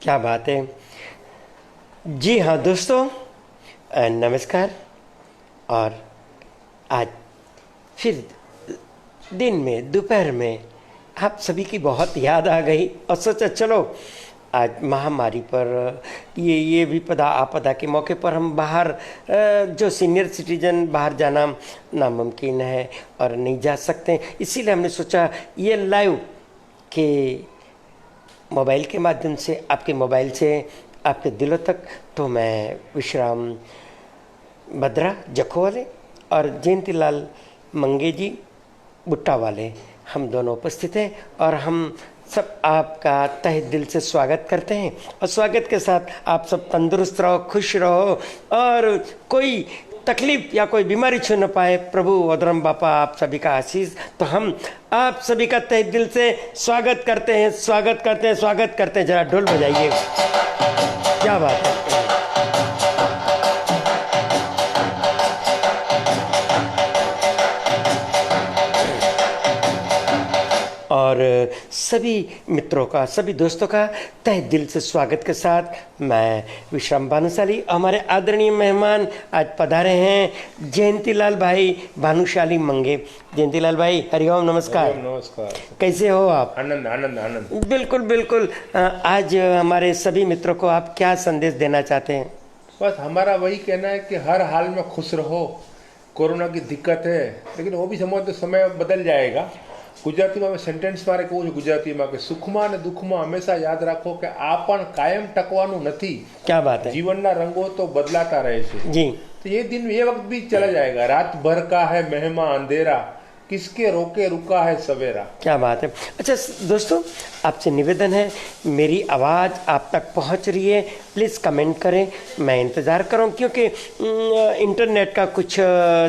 क्या बात है। जी हाँ दोस्तों, नमस्कार। और आज फिर दिन में दोपहर में आप सभी की बहुत याद आ गई और सोचा चलो आज महामारी पर ये विपदा आपदा के मौके पर हम बाहर जो सीनियर सिटीजन बाहर जाना नामुमकिन है और नहीं जा सकते, इसीलिए हमने सोचा ये लाइव के मोबाइल के माध्यम से आपके मोबाइल से आपके दिलों तक। तो मैं विश्राम बद्रा जखो वाले और जयंती लाल मंगे जी बुट्टा वाले हम दोनों उपस्थित हैं और हम सब आपका तहे दिल से स्वागत करते हैं। और स्वागत के साथ आप सब तंदुरुस्त रहो, खुश रहो और कोई तकलीफ या कोई बीमारी छू न पाए। प्रभु ओदरम बापा आप सभी का आशीष। तो हम आप सभी का तहे दिल से स्वागत करते हैं, स्वागत करते हैं, स्वागत करते हैं। जरा ढोल बजाइए, क्या बात है। और सभी मित्रों का, सभी दोस्तों का तहे दिल से स्वागत के साथ मैं विश्राम भानुशाली, हमारे आदरणीय मेहमान आज पधारे हैं जयंती लाल भाई भानुशाली मंगे। जयंती लाल भाई हरिओम, नमस्कार। नमस्कार। कैसे हो आप? आनंद आनंद आनंद। बिल्कुल बिल्कुल। आज हमारे सभी मित्रों को आप क्या संदेश देना चाहते हैं? बस हमारा वही कहना है कि हर हाल में खुश रहो। कोरोना की दिक्कत है लेकिन वो भी समझो तो समय बदल जाएगा। गुजराती में सेंटेन्स मारे कहूँ છું ગુજરાતીમાં કે સુખમાં અને દુઃખમાં હંમેશા યાદ રાખો કે આ પણ કાયમ ટકવાનું નથી। क्या बात है। જીવનના રંગો તો બદલાતા રહે છે जी। तो ये दिन ये वक्त भी चला जाएगा। रात भर का है मेहमा अंधेरा, किसके रोके रुका है सवेरा। क्या बात है। अच्छा दोस्तों, आपसे निवेदन है, मेरी आवाज़ आप तक पहुंच रही है, प्लीज़ कमेंट करें, मैं इंतज़ार कर रहा हूँ क्योंकि इंटरनेट का कुछ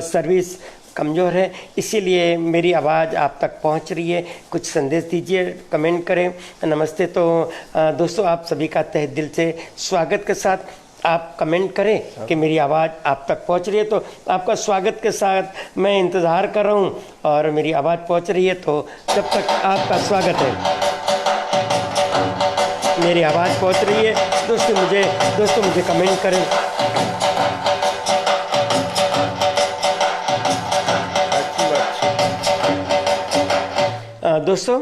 सर्विस कमज़ोर है, इसीलिए मेरी आवाज़ आप तक पहुंच रही है। कुछ संदेश दीजिए, कमेंट करें। नमस्ते। तो दोस्तों, आप सभी का तहे दिल से स्वागत के साथ आप कमेंट करें कि मेरी आवाज़ आप तक पहुंच रही है। तो आपका स्वागत के साथ मैं इंतज़ार कर रहा हूं और मेरी आवाज़ पहुंच रही है तो जब तक आपका स्वागत है। मेरी आवाज़ पहुंच रही है दोस्तों मुझे कमेंट करें। दोस्तों,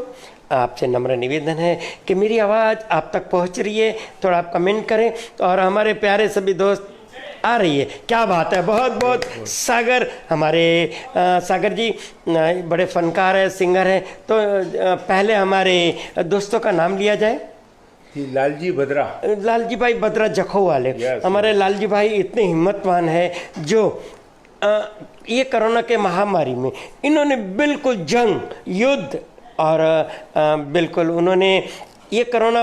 आपसे नम्र निवेदन है कि मेरी आवाज़ आप तक पहुंच रही है, थोड़ा आप कमेंट करें। और हमारे प्यारे सभी दोस्त आ रही है, क्या बात है। बहुत बहुत सागर, हमारे सागर जी बड़े फनकार हैं, सिंगर हैं। तो पहले हमारे दोस्तों का नाम लिया जाए। लालजी बद्रा, लालजी भाई बद्रा जखो वाले। हमारे लालजी भाई इतने हिम्मतवान हैं जो ये कोरोना के महामारी में इन्होंने बिल्कुल जंग, युद्ध और बिल्कुल उन्होंने ये कोरोना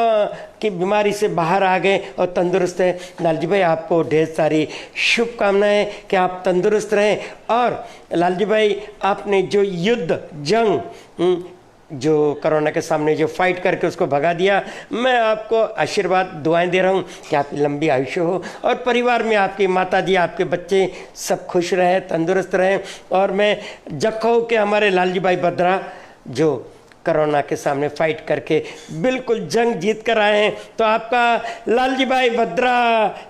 की बीमारी से बाहर आ गए और तंदुरुस्त है। लालजी भाई आपको ढेर सारी शुभकामनाएं कि आप तंदुरुस्त रहें। और लालजी भाई आपने जो युद्ध, जंग, जो कोरोना के सामने जो फाइट करके उसको भगा दिया, मैं आपको आशीर्वाद दुआएं दे रहा हूँ कि आपकी लंबी आयुष्य हो और परिवार में आपकी माताजी, आपके बच्चे सब खुश रहें, तंदुरुस्त रहें। और मैं जखो के हमारे लालजी भाई बद्रा जो कोरोना के सामने फाइट करके बिल्कुल जंग जीत कर आए हैं, तो आपका लालजी भाई बद्रा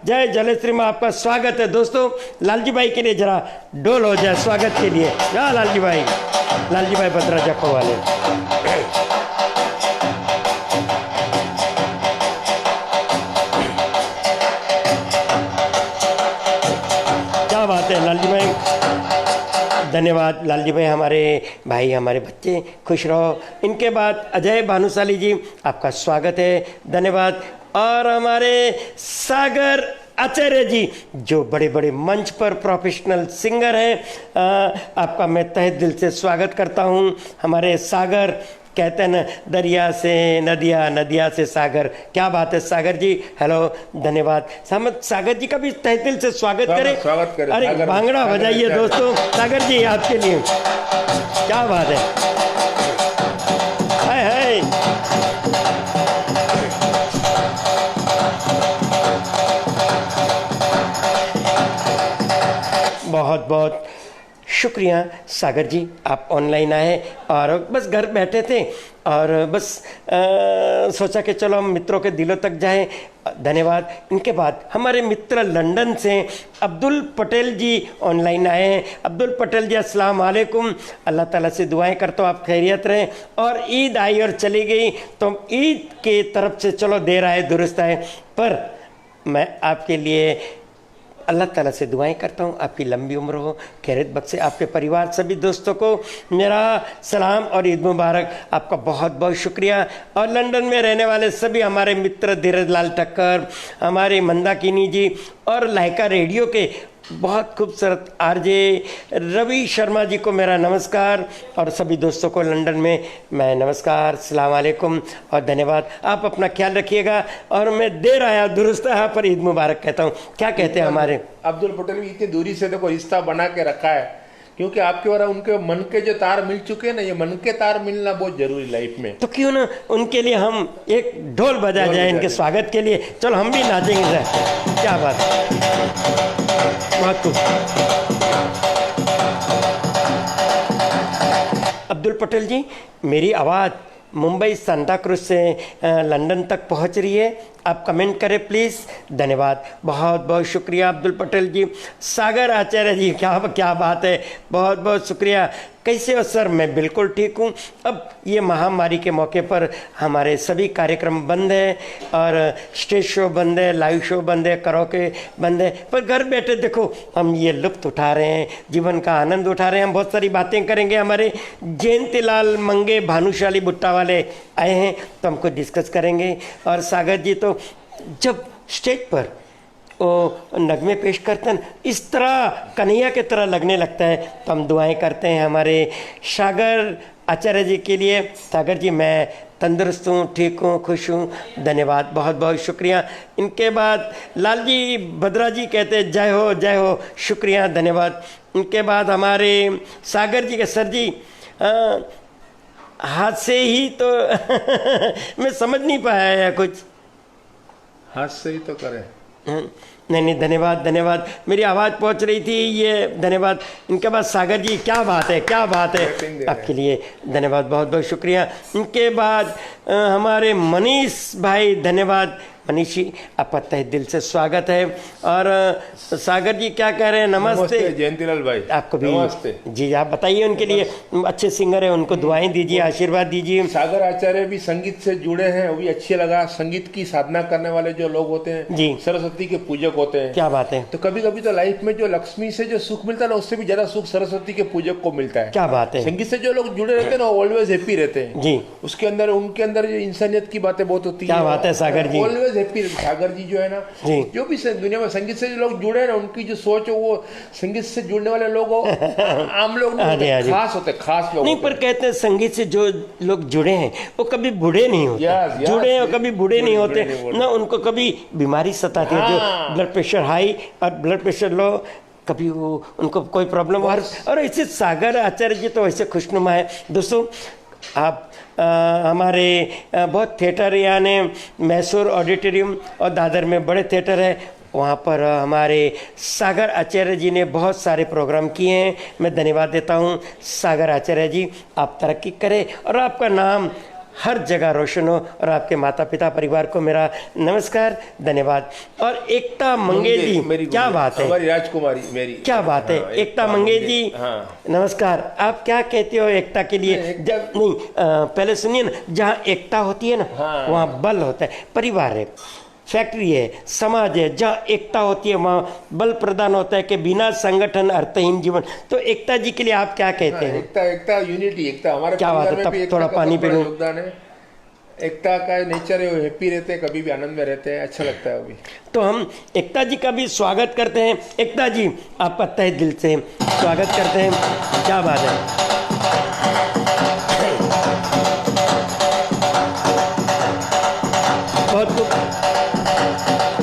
जय जलेश्री में आपका स्वागत है। दोस्तों, लालजी भाई के लिए जरा डोल हो जाए स्वागत के लिए। क्या लालजी भाई बद्रा जखो वाले। क्या बात है लालजी भाई, धन्यवाद। लालजी भाई हमारे भाई, हमारे बच्चे खुश रहो। इनके बाद अजय भानुशाली जी आपका स्वागत है, धन्यवाद। और हमारे सागर आचार्य जी जो बड़े बड़े मंच पर प्रोफेशनल सिंगर हैं, आपका मैं तहे दिल से स्वागत करता हूं। हमारे सागर, कहते हैं ना दरिया से नदिया, नदिया से सागर। क्या बात है सागर जी, हेलो, धन्यवाद। हम सागर जी का भी तहे दिल से स्वागत करें। अरे भांगड़ा बजाइए दोस्तों, सागर जी आपके लिए। क्या बात है, हाय हाय। बहुत बहुत शुक्रिया सागर जी, आप ऑनलाइन आए और बस घर बैठे थे और बस सोचा कि चलो हम मित्रों के दिलों तक जाएं। धन्यवाद। इनके बाद हमारे मित्र लंदन से अब्दुल पटेल जी ऑनलाइन आए हैं। अब्दुल पटेल जी अस्सलाम वालेकुम, अल्लाह ताला से दुआएं करता हूँ आप खैरियत रहें। और ईद आई और चली गई, तो ईद के तरफ से चलो देर आए दुरुस्त आए, पर मैं आपके लिए अल्लाह ताला से दुआएं करता हूँ आपकी लंबी उम्र हो, खैरियत बख्शे। आपके परिवार सभी दोस्तों को मेरा सलाम और ईद मुबारक। आपका बहुत बहुत शुक्रिया। और लंदन में रहने वाले सभी हमारे मित्र धीरज लाल ठक्कर, हमारे मंदाकिनी जी और लाइका रेडियो के बहुत खूबसूरत आरजे रवि शर्मा जी को मेरा नमस्कार और सभी दोस्तों को लंदन में मैं नमस्कार, अस्सलाम वालेकुम और धन्यवाद। आप अपना ख्याल रखिएगा और मैं देर आया दुरुस्त आया पर ईद मुबारक कहता हूँ। क्या कहते हैं हमारे अब्दुल पटेल भी इतनी दूरी से देखो रिश्ता बना के रखा है, क्योंकि आपके द्वारा उनके मन के जो तार मिल चुके हैं ना, ये मन के तार मिलना बहुत जरूरी लाइफ में। तो क्यों ना उनके लिए हम एक ढोल बजा जाए इनके स्वागत के लिए। चलो हम भी नाचेंगे, क्या बात है। अब्दुल पटेल जी, मेरी आवाज़ मुंबई सांता क्रूज से लंदन तक पहुंच रही है, आप कमेंट करें प्लीज़। धन्यवाद, बहुत बहुत शुक्रिया अब्दुल पटेल जी। सागर आचार्य जी, क्या बात है, बहुत बहुत शुक्रिया। कैसे हो सर? मैं बिल्कुल ठीक हूँ। अब ये महामारी के मौके पर हमारे सभी कार्यक्रम बंद है और स्टेज शो बंद है, लाइव शो बंद है, कराओके बंद है, पर घर बैठे देखो हम ये लुत्फ़ उठा रहे हैं, जीवन का आनंद उठा रहे हैं। हम बहुत सारी बातें करेंगे। हमारे जयंतीलाल मंगे भानुशाली भुट्टा वाले आए हैं तो हमको डिस्कस करेंगे। और सागर जी तो जब स्टेज पर वो नगमे पेश करते हैं इस तरह कन्हैया की तरह लगने लगता है, तो हम दुआएं करते हैं हमारे सागर आचार्य जी के लिए। सागर जी, मैं तंदुरुस्त हूँ, ठीक हूँ, खुश हूँ, धन्यवाद, बहुत बहुत शुक्रिया। इनके बाद लाल जी भद्रा जी कहते हैं जय हो, शुक्रिया, धन्यवाद। इनके बाद हमारे सागर जी के सर जी हाथ से ही तो मैं समझ नहीं पाया कुछ, हाथ से ही तो करें। नहीं, धन्यवाद। मेरी आवाज़ पहुंच रही थी, ये धन्यवाद। इनके बाद सागर जी, क्या बात है आपके लिए धन्यवाद, बहुत बहुत शुक्रिया। इनके बाद हमारे मनीष भाई, धन्यवाद मनीष जी, आपका तहे दिल से स्वागत है। और सागर जी क्या कह रहे हैं? नमस्ते जयंतीलाल भाई, आपको भी नमस्ते जी। आप बताइए, उनके लिए अच्छे सिंगर है, उनको दुआएं दीजिए, आशीर्वाद दीजिए। सागर आचार्य भी संगीत से जुड़े हैं, वो भी अच्छे लगा। संगीत की साधना करने वाले जो लोग होते हैं जी, सरस्वती के पूजक होते हैं। क्या बात है। तो कभी कभी तो लाइफ में जो लक्ष्मी से जो सुख मिलता है ना, उससे भी ज्यादा सुख सरस्वती के पूजक को मिलता है। क्या बात है। संगीत से जो लोग जुड़े रहते हैं ना, ऑलवेज हैप्पी रहते हैं जी। उसके अंदर उनके अंदर जो इंसानियत की बातें बहुत होती है। क्या बात है सागर जी, ऑलवेज हैप्पी। सागर जी जो है ना, जो भी दुनिया में संगीत से जो लोग जुड़े हैं ना, उनकी जो सोच है वो संगीत से जुड़ने वाले लोग आम लोग नहीं, खास होते, खास लोग नहीं। पर कहते हैं संगीत से जो लोग जुड़े हैं वो कभी बूढ़े नहीं होते, जुड़े हैं कभी बूढ़े नहीं होते ना, उनको कभी बीमारी सताती है, जो ब्लड प्रेशर हाई और ब्लड प्रेशर लो, कभी वो उनको कोई प्रॉब्लम। और ऐसे सागर आचार्य जी तो ऐसे खुशनुमा है। दोस्तों, आप हमारे बहुत थिएटर, यानी मैसूर ऑडिटोरियम और दादर में बड़े थिएटर है, वहाँ पर हमारे सागर आचार्य जी ने बहुत सारे प्रोग्राम किए हैं। मैं धन्यवाद देता हूँ सागर आचार्य जी, आप तरक्की करें और आपका नाम हर जगह रोशन हो। और आपके माता पिता परिवार को मेरा नमस्कार, धन्यवाद। और एकता मंगे जी, क्या बात है, हमारी राजकुमारी मेरी, क्या बात है। एकता मंगे जी, नमस्कार। आप क्या कहते हो एकता के लिए? नहीं, पहले सुनिए ना, जहाँ एकता होती है ना, वहाँ बल होता है। परिवार है, फैक्ट्री है, समाज है, जहाँ एकता होती है वहाँ बल प्रदान होता है कि बिना संगठन अर्थहीन जीवन। तो एकता जी के लिए आप क्या कहते हैं? एकता यूनिटी, एकता हमारे क्या बात है। तब थोड़ा पानी पी लूं। योगदान है, एकता का नेचर है, वो हैप्पी रहते हैं, कभी भी आनंद में रहते हैं, अच्छा लगता है अभी। तो हम एकता जी का भी स्वागत करते हैं। एकता जी, आपका तहे दिल से स्वागत करते हैं, क्या बात है।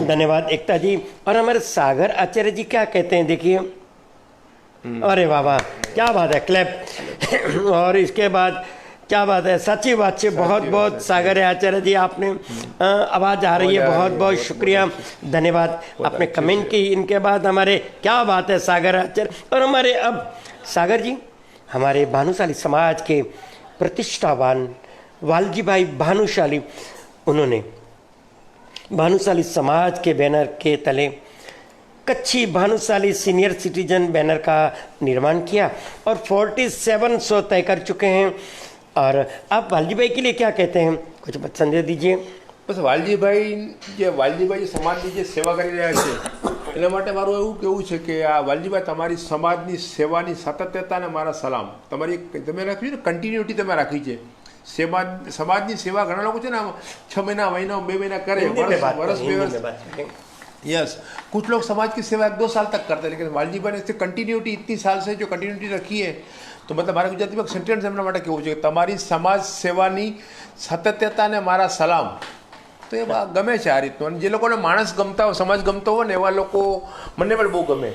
धन्यवाद एकता जी। और हमारे सागर आचार्य जी क्या कहते हैं, देखिए, अरे वाह, क्या बात है, क्लैप। और इसके बाद क्या बात है, सच्ची बात से बहुत बहुत सागर आचार्य जी, आपने आवाज़ आ रही है, बहुत बहुत शुक्रिया, धन्यवाद, आपने कमेंट की। इनके बाद हमारे क्या बात है सागर आचार्य। और हमारे अब सागर जी हमारे भानुशाली समाज के प्रतिष्ठावान वालजी भाई भानुशाली, उन्होंने भानुशाली समाज के बैनर के तले कच्छी भानुशाली सीनियर सिटीजन बैनर का निर्माण किया और 47 शो तय कर चुके हैं। और आप वालजी भाई के लिए क्या कहते हैं, कुछ संदेश दीजिए। બસ વાલજીભાઈ સમાજની જે સેવા કરી રહ્યા છે એના માટે મારું એવું કહેવું છે કે આ વાલજીભાઈ તમારી સમાજની સેવાની સાતત્યતાને મારા સલામ। તમારી તમે રાખ્યું ને કન્ટિન્યુટી તમે રાખી છે। સમાજની સેવા ઘણા લોકો છે ને 6 મહિના મહિનો 2 મહિના કરે, વર્ષ 2 વર્ષ, यस कुछ लोग समाज की सेवा 1-2 साल तक करते हैं, लेकिन वालजी भाई ने कंटिन्यूटी इतनी साल से जो कंटिन्यूटी रखी है, तो मतलब मारा गुजराती में सेंटेन्स एमना માટે કેવું છે કે તમારી સમાજ સેવાની સાતત્યતાને મારા સલામ। તો એ ગમે છે આ રીતનું, અને જે લોકોને માણસ ગમતા હોય, સમાજ ગમતો હોય ને એવા લોકો મને પણ બહુ ગમે।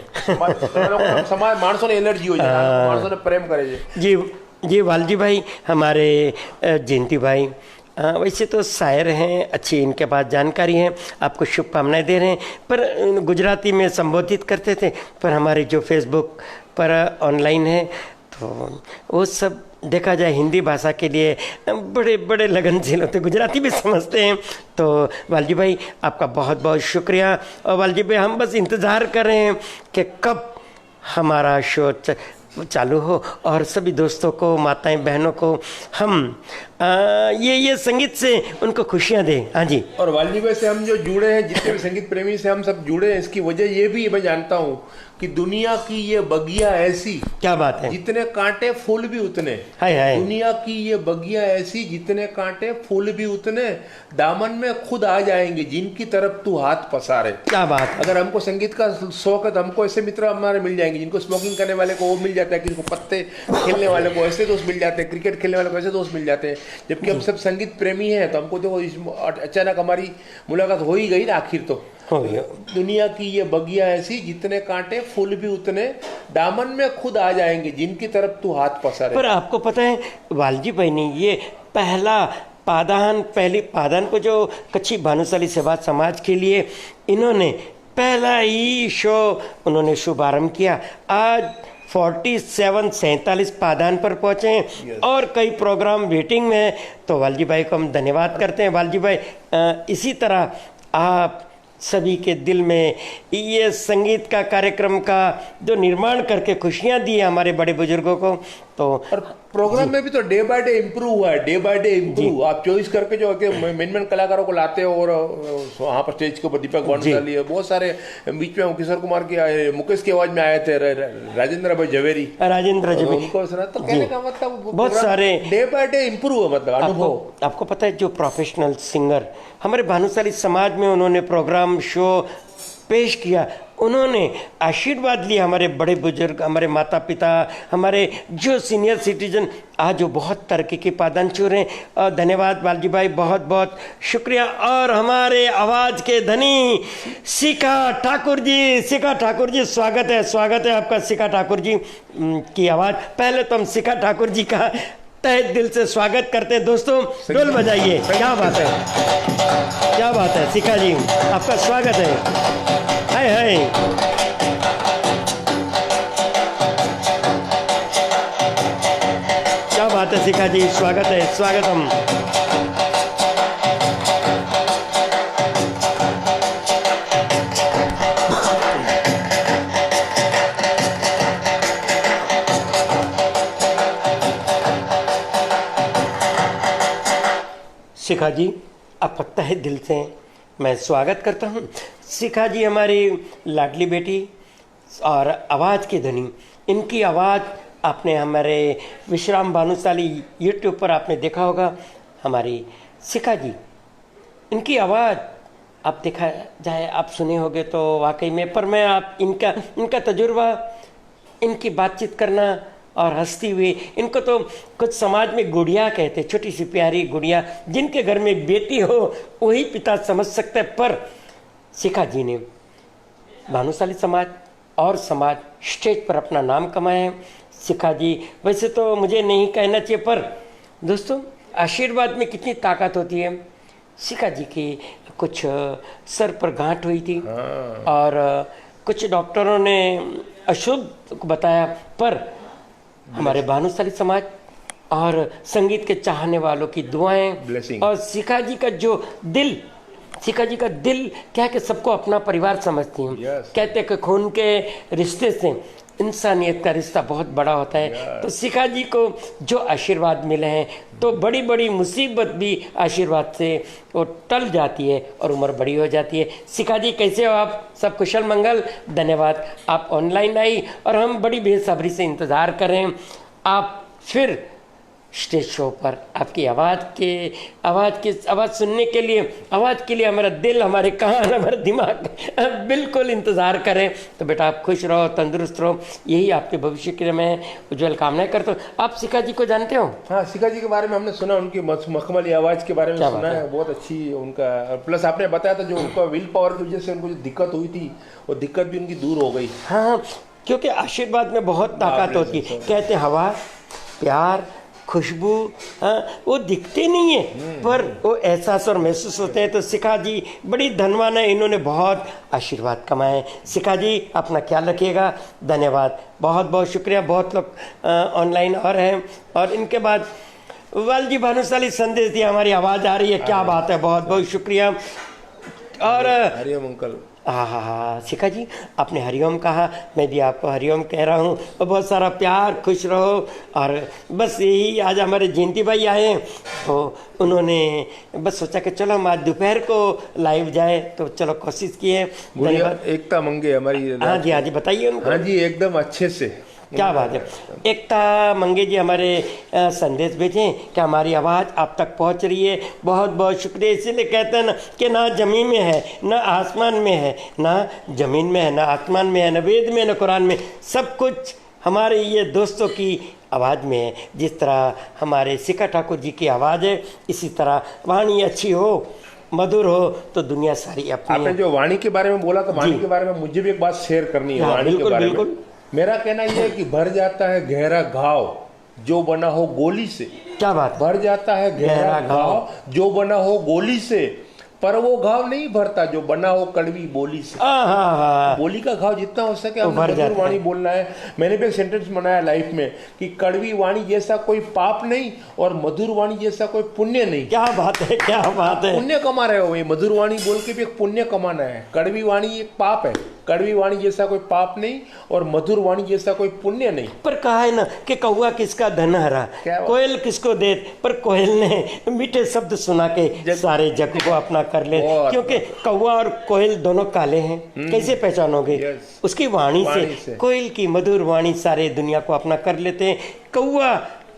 સમાજ માણસોને એલર્જી હોય છે, માણસોને પ્રેમ કરે છે। जी वालजी भाई हमारे जयंती भाई वैसे तो शायर हैं, अच्छी इनके पास जानकारी है, आपको शुभकामनाएं दे रहे हैं, पर गुजराती में संबोधित करते थे, पर हमारे जो फेसबुक पर ऑनलाइन है तो वो सब देखा जाए हिंदी भाषा के लिए बड़े बड़े लगनशील होते, गुजराती भी समझते हैं। तो वालजी भाई आपका बहुत बहुत शुक्रिया। और वालजी भाई हम बस इंतज़ार कर रहे हैं कि कब हमारा शो चालू हो और सभी दोस्तों को, माताएं बहनों को हम ये संगीत से उनको खुशियां दें। हाँ जी। और वालजी भाई से हम जो जुड़े हैं, जितने भी संगीत प्रेमी से हम सब जुड़े हैं, इसकी वजह ये भी मैं जानता हूँ कि दुनिया की ये बगिया ऐसी, क्या बात है, जितने कांटे फूल भी उतने। हाय हाय। दुनिया की ये बगिया ऐसी, जितने कांटे फूल भी उतने, दामन में खुद आ जाएंगे जिनकी तरफ तू हाथ पसारे। क्या बात है। अगर हमको संगीत का शौक है तो हमको ऐसे मित्र हमारे मिल जाएंगे, जिनको स्मोकिंग करने वाले को वो मिल जाता है, किसी को पत्ते खेलने वाले को ऐसे दोस्त मिल जाते हैं, क्रिकेट खेलने वाले को ऐसे दोस्त मिल जाते हैं। जबकि हम सब संगीत प्रेमी हैं, तो हमको देखो अचानक हमारी मुलाकात हो ही गई ना आखिर। तो दुनिया की ये बगिया ऐसी, जितने कांटे फूल भी उतने, दामन में खुद आ जाएंगे जिनकी तरफ तू हाथ पसारे। पर आपको पता है वालजी भाई ने ये पहली पादान को जो कच्छी भानुशाली सेवा समाज के लिए इन्होंने पहला ही शो उन्होंने शुभारंभ किया। आज 47 पादान पर पहुँचे हैं और कई प्रोग्राम वेटिंग में है। तो वालजी भाई को हम धन्यवाद करते हैं। वालजी भाई इसी तरह आप सभी के दिल में ये संगीत का कार्यक्रम का जो निर्माण करके खुशियाँ दी है हमारे बड़े बुजुर्गों को। तो और प्रोग्राम में भी तो डे बाय डे इम्प्रूव हुआ है, डे बाय डे इम्प्रूव। आप चॉइस करके जो मेन कलाकारों को लाते हो, और वहाँ पर स्टेज के ऊपर दीपक भानुशाली है, बहुत सारे, बीच में किशोर कुमार की, मुकेश की आवाज में आए थे राजेंद्र भाई झवेरी, उनको सुना। तो कहने का मतलब बहुत सारे डे बाय डे इम्प्रूव है, मतलब अनुभव। आपको पता है जो प्रोफेशनल सिंगर हमारे भानुशाली समाज में उन्होंने प्रोग्राम शो पेश किया, उन्होंने आशीर्वाद लिया हमारे बड़े बुजुर्ग, हमारे माता पिता, हमारे जो सीनियर सिटीजन आज जो बहुत तरक्की के पादान छू रहे हैं। धन्यवाद वालजी भाई, बहुत बहुत शुक्रिया। और हमारे आवाज़ के धनी शिखा ठाकुर जी, स्वागत है आपका शिखा ठाकुर जी की आवाज़। पहले तो हम शिखा ठाकुर जी का तहे दिल से स्वागत करते हैं। दोस्तों ढोल बजाइए। क्या बात है शिखा जी, आपका स्वागत है। हाय हाय। क्या बात है शिखा जी, स्वागतम। शिखा जी आपका तहे दिल से मैं स्वागत करता हूँ। शिखा जी हमारी लाडली बेटी और आवाज़ की धनी, इनकी आवाज़ आपने हमारे विश्राम भानुशाली यूट्यूब पर आपने देखा होगा। हमारी शिखा जी, इनकी आवाज़ आप देखा जाए, आप सुने होंगे तो वाकई में, पर मैं आप इनका तजुर्बा, इनकी बातचीत करना और हंसती हुई, इनको तो कुछ समाज में गुड़िया कहते, छोटी सी प्यारी गुड़िया, जिनके घर में बेटी हो वही पिता समझ सकते। पर शिखा जी ने भानुशाली समाज और समाज स्टेज पर अपना नाम कमाया है। शिखा जी वैसे तो मुझे नहीं कहना चाहिए, पर दोस्तों आशीर्वाद में कितनी ताकत होती है। शिखा जी की कुछ सर पर गांठ हुई थी और कुछ डॉक्टरों ने अशुभ बताया, पर हमारे भानुशाली समाज और संगीत के चाहने वालों की दुआएं Blessing. और शिखा जी का जो दिल, शिखा जी का दिल क्या है कि सबको अपना परिवार समझती हूँ। Yes. कहते हैं कि खून के रिश्ते से इंसानियत का रिश्ता बहुत बड़ा होता है। तो शिखा जी को जो आशीर्वाद मिले हैं तो बड़ी बड़ी मुसीबत भी आशीर्वाद से वो टल जाती है और उम्र बड़ी हो जाती है। शिखा जी कैसे हो आप? सब कुशल मंगल? धन्यवाद, आप ऑनलाइन आई और हम बड़ी बेसब्री से इंतज़ार करें आप फिर स्टेज शो पर आपकी आवाज़ सुनने के लिए, आवाज़ के लिए हमारा दिल, हमारे कान, हमारा दिमाग बिल्कुल इंतज़ार करें। तो बेटा आप खुश रहो, तंदुरुस्त रहो, यही आपके भविष्य के लिए मैं उज्जवल कामनाएं करता हूँ। आप शिखा जी को जानते हो? हाँ, शिखा जी के बारे में हमने सुना, उनकी मखमली आवाज़ के बारे में क्या सुना बात है, बहुत अच्छी उनका। प्लस आपने बताया था जो उनका विल पावर की वजह से उनको जो दिक्कत हुई थी वो दिक्कत भी उनकी दूर हो गई। हाँ, क्योंकि आशीर्वाद में बहुत ताकत होती है। कहते हैं हवा, प्यार, खुशबू, हाँ, वो दिखते नहीं है पर वो एहसास और महसूस होते हैं। तो शिखा जी बड़ी धनवान है, इन्होंने बहुत आशीर्वाद कमाए। शिखा जी अपना ख्याल रखिएगा, धन्यवाद, बहुत बहुत शुक्रिया। बहुत लोग ऑनलाइन और हैं। और इनके बाद वाल जी भानुशाली संदेश दिया, हमारी आवाज़ आ रही है, क्या बात है, बहुत बहुत शुक्रिया। और हरिओम अंकल। हाँ, शिखा जी आपने हरिओम कहा, मैं भी आपको हरिओम कह रहा हूँ। और बहुत सारा प्यार, खुश रहो। और बस यही, आज हमारे जयंती भाई आए हैं तो उन्होंने बस सोचा कि चलो हम आज दोपहर को लाइव जाए, तो चलो कोशिश की है। धन्यवाद। एकता मंगे हमारी। हाँ जी बताइए उनको। हाँ जी, एकदम अच्छे से। क्या बात है। एकता मंगे जी हमारे संदेश भेजें कि हमारी आवाज़ आप तक पहुंच रही है, बहुत बहुत शुक्रिया। इसीलिए कहते हैं ना कि ना ज़मीन में है, ना आसमान में है, ना ज़मीन में है, ना आसमान में है, ना वेद में, ना कुरान में, सब कुछ हमारे ये दोस्तों की आवाज़ में है। जिस तरह हमारे शिखा ठाकुर जी की आवाज़ है, इसी तरह वाणी अच्छी हो, मधुर हो तो दुनिया सारी अपनी। आपने जो वाणी के बारे में बोला तो वाणी के बारे में मुझे भी एक बात शेयर करनी है। वाणी के बारे में मेरा कहना यह है कि भर जाता है गहरा घाव जो बना हो गोली से। क्या बात। भर जाता है गहरा घाव जो बना हो गोली से, पर वो घाव नहीं भरता जो बना हो कड़वी बोली से। बोली का घाव जितना हो सके हमने मधुर वाणी बोलना है। मैंने भी एक सेंटेंस बनाया लाइफ में कि कड़वी वाणी जैसा कोई पाप नहीं और मधुर वाणी जैसा कोई पुण्य नहीं। क्या बात है, क्या बात है। पुण्य कमा रहे हो, ये मधुर वाणी बोल के भी एक पुण्य कमाना है। कड़वी वाणी एक पाप है, कड़वी वाणी जैसा कोई पाप नहीं और मधुर वाणी जैसा कोई पुण्य नहीं। पर कहा है ना कि कौवा किसका धन हरा, कोयल किसको देत, पर कोयल ने मीठे शब्द सुना के सारे जग को अपना कर ले। क्योंकि कौवा और कोयल दोनों काले हैं, कैसे पहचानोगे? उसकी वाणी से। कोयल की मधुर वाणी सारे दुनिया को अपना कर लेते हैं।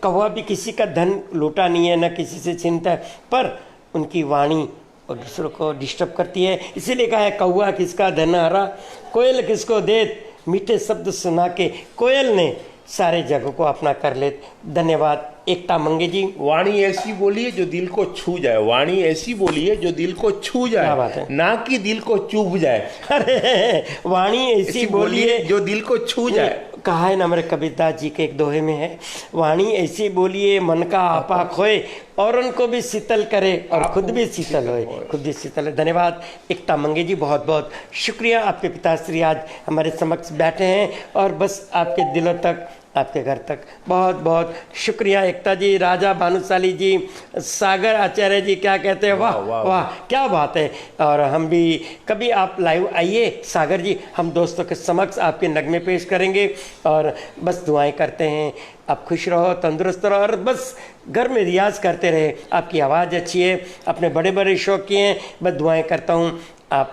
कौवा भी किसी का धन लूटा नहीं है, ना किसी से चिंता है, पर उनकी वाणी और दूसरों को डिस्टर्ब करती है। इसीलिए कहा है कौवा किसका धन हरा, कोयल किसको देत, मीठे शब्द सुना के कोयल ने सारे जगह को अपना कर ले। धन्यवाद एकता मंगे जी। वाणी ऐसी बोलिए जो दिल को छू जाए, वाणी ऐसी बोलिए जो दिल को छू जाए, ना कि दिल को चुभ जाए। अरे वाणी ऐसी बोलिए जो दिल को छू जाए। कहा है ना हमारे कबीरदास जी के एक दोहे में है, वाणी ऐसी बोलिए मन का आपा खोए और उनको भी शीतल करे और खुद भी शीतल होए, खुद भी शीतल है। धन्यवाद एकता मंगे जी, बहुत बहुत शुक्रिया। आपके पिताश्री आज हमारे समक्ष बैठे हैं और बस आपके दिलों तक, आपके घर तक बहुत बहुत शुक्रिया एकता जी। राजा भानुशाली जी, सागर आचार्य जी, क्या कहते हैं, वाह वाह वाह, क्या बात है। और हम भी कभी आप लाइव आइए सागर जी, हम दोस्तों के समक्ष आपके नगमे पेश करेंगे और बस दुआएं करते हैं आप खुश रहो, तंदुरुस्त रहो और बस घर में रियाज करते रहे। आपकी आवाज़ अच्छी है, अपने बड़े बड़े शौक किए हैं, बस दुआएं करता हूँ आप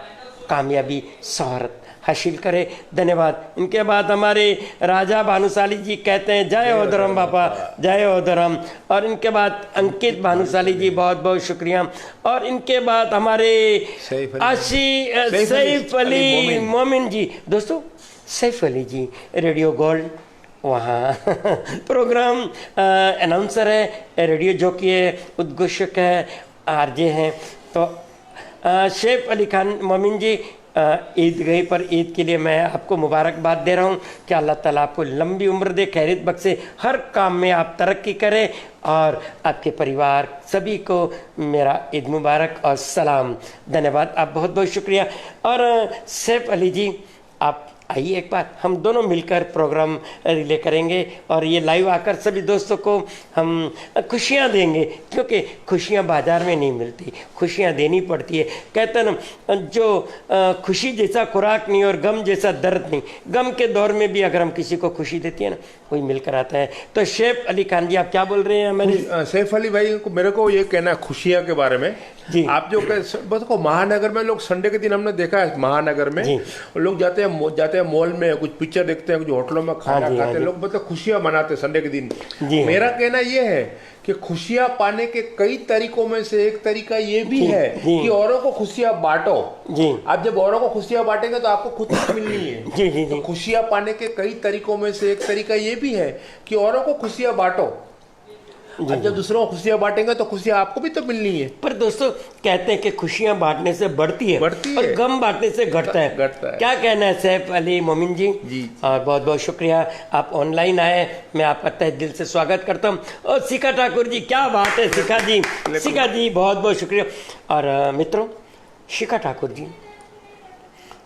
कामयाबी शोहरत हासिल करें। धन्यवाद। इनके बाद हमारे राजा भानुशाली जी कहते हैं जय हो धर्म बापा, जय हो धर्म। और इनके बाद अंकित भानुशाली जी, बहुत बहुत शुक्रिया। और इनके बाद हमारे सैफ अली मोमिन जी, दोस्तों सैफ अली जी रेडियो गोल्ड वहाँ प्रोग्राम अनाउंसर है, रेडियो जॉकी है, उद्घोषक है, आरजे हैं। तो सैफ अली खान मोमिन जी, ईद गई पर ईद के लिए मैं आपको मुबारकबाद दे रहा हूँ कि अल्लाह ताला आपको लंबी उम्र दे, खैरियत बख्शे, हर काम में आप तरक्की करें और आपके परिवार सभी को मेरा ईद मुबारक और सलाम। धन्यवाद, आप बहुत बहुत शुक्रिया। और सैफ अली जी, आप आइए एक बार हम दोनों मिलकर प्रोग्राम रिले करेंगे और ये लाइव आकर सभी दोस्तों को हम खुशियाँ देंगे, क्योंकि खुशियाँ बाजार में नहीं मिलती, खुशियाँ देनी पड़ती है। कहते हैं ना, जो खुशी जैसा खुराक नहीं और गम जैसा दर्द नहीं। गम के दौर में भी अगर हम किसी को खुशी देती है ना, कोई मिलकर आता है। तो सैफ अली खान जी, आप क्या बोल रहे हैं? हमारे सैफ अली भाई को मेरे को ये कहना है खुशियाँ के बारे में जी। आप जो बस को महानगर में लोग संडे के दिन हमने देखा है महानगर में लोग जाते हैं मॉल में, कुछ पिक्चर देखते हैं, कुछ होटलों में खाना खाते हैं, लोग मतलब खुशियाँ मनाते हैं संडे के दिन। मेरा कहना ये है कि खुशियाँ पाने के कई तरीकों में से एक तरीका ये भी है कि औरों को खुशियाँ बांटो। आप जब औरों को खुशियाँ बांटेंगे तो आपको खुद खुशी मिलनी है। तो खुशियाँ पाने के कई तरीकों में से एक तरीका ये भी है कि औरों को खुशियाँ बांटो। अब जब दूसरों को खुशियाँ बांटेंगे तो खुशियाँ आपको भी तो मिलनी है। पर दोस्तों कहते हैं कि खुशियाँ बांटने से बढ़ती है और गम बांटने से घटता है। क्या कहना है सैफ अली मोमिन जी? और बहुत बहुत शुक्रिया आप ऑनलाइन आए, मैं आपका तहे दिल से स्वागत करता हूँ। और शिखा ठाकुर जी, क्या बात है शिखा जी बहुत बहुत शुक्रिया। और मित्रों, शिखा ठाकुर जी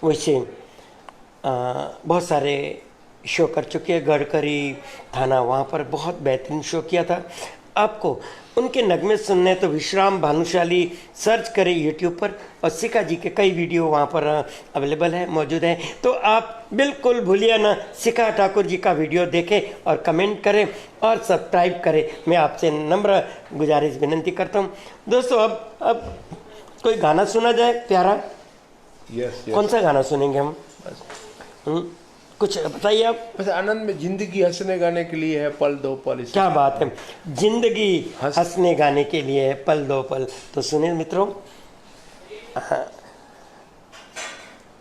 वैसे बहुत सारे शो कर चुके हैं, गडकरी थाना, वहाँ पर बहुत बेहतरीन शो किया था। आपको उनके नगमे सुनने तो विश्राम भानुशाली सर्च करें यूट्यूब पर, और शिखा जी के कई वीडियो वहाँ पर अवेलेबल है, मौजूद है। तो आप बिल्कुल भूलिए ना, शिखा ठाकुर जी का वीडियो देखें और कमेंट करें और सब्सक्राइब करें। मैं आपसे नम्र गुजारिश विनंती करता हूँ। दोस्तों अब कोई गाना सुना जाए प्यारा। कौन सा गाना सुनेंगे हम? कुछ बताइए आप। वैसे आनंद में जिंदगी हंसने गाने के लिए है पल दो पल। क्या बात है, जिंदगी हंसने गाने के लिए है पल दो पल। तो सुनिए मित्रों।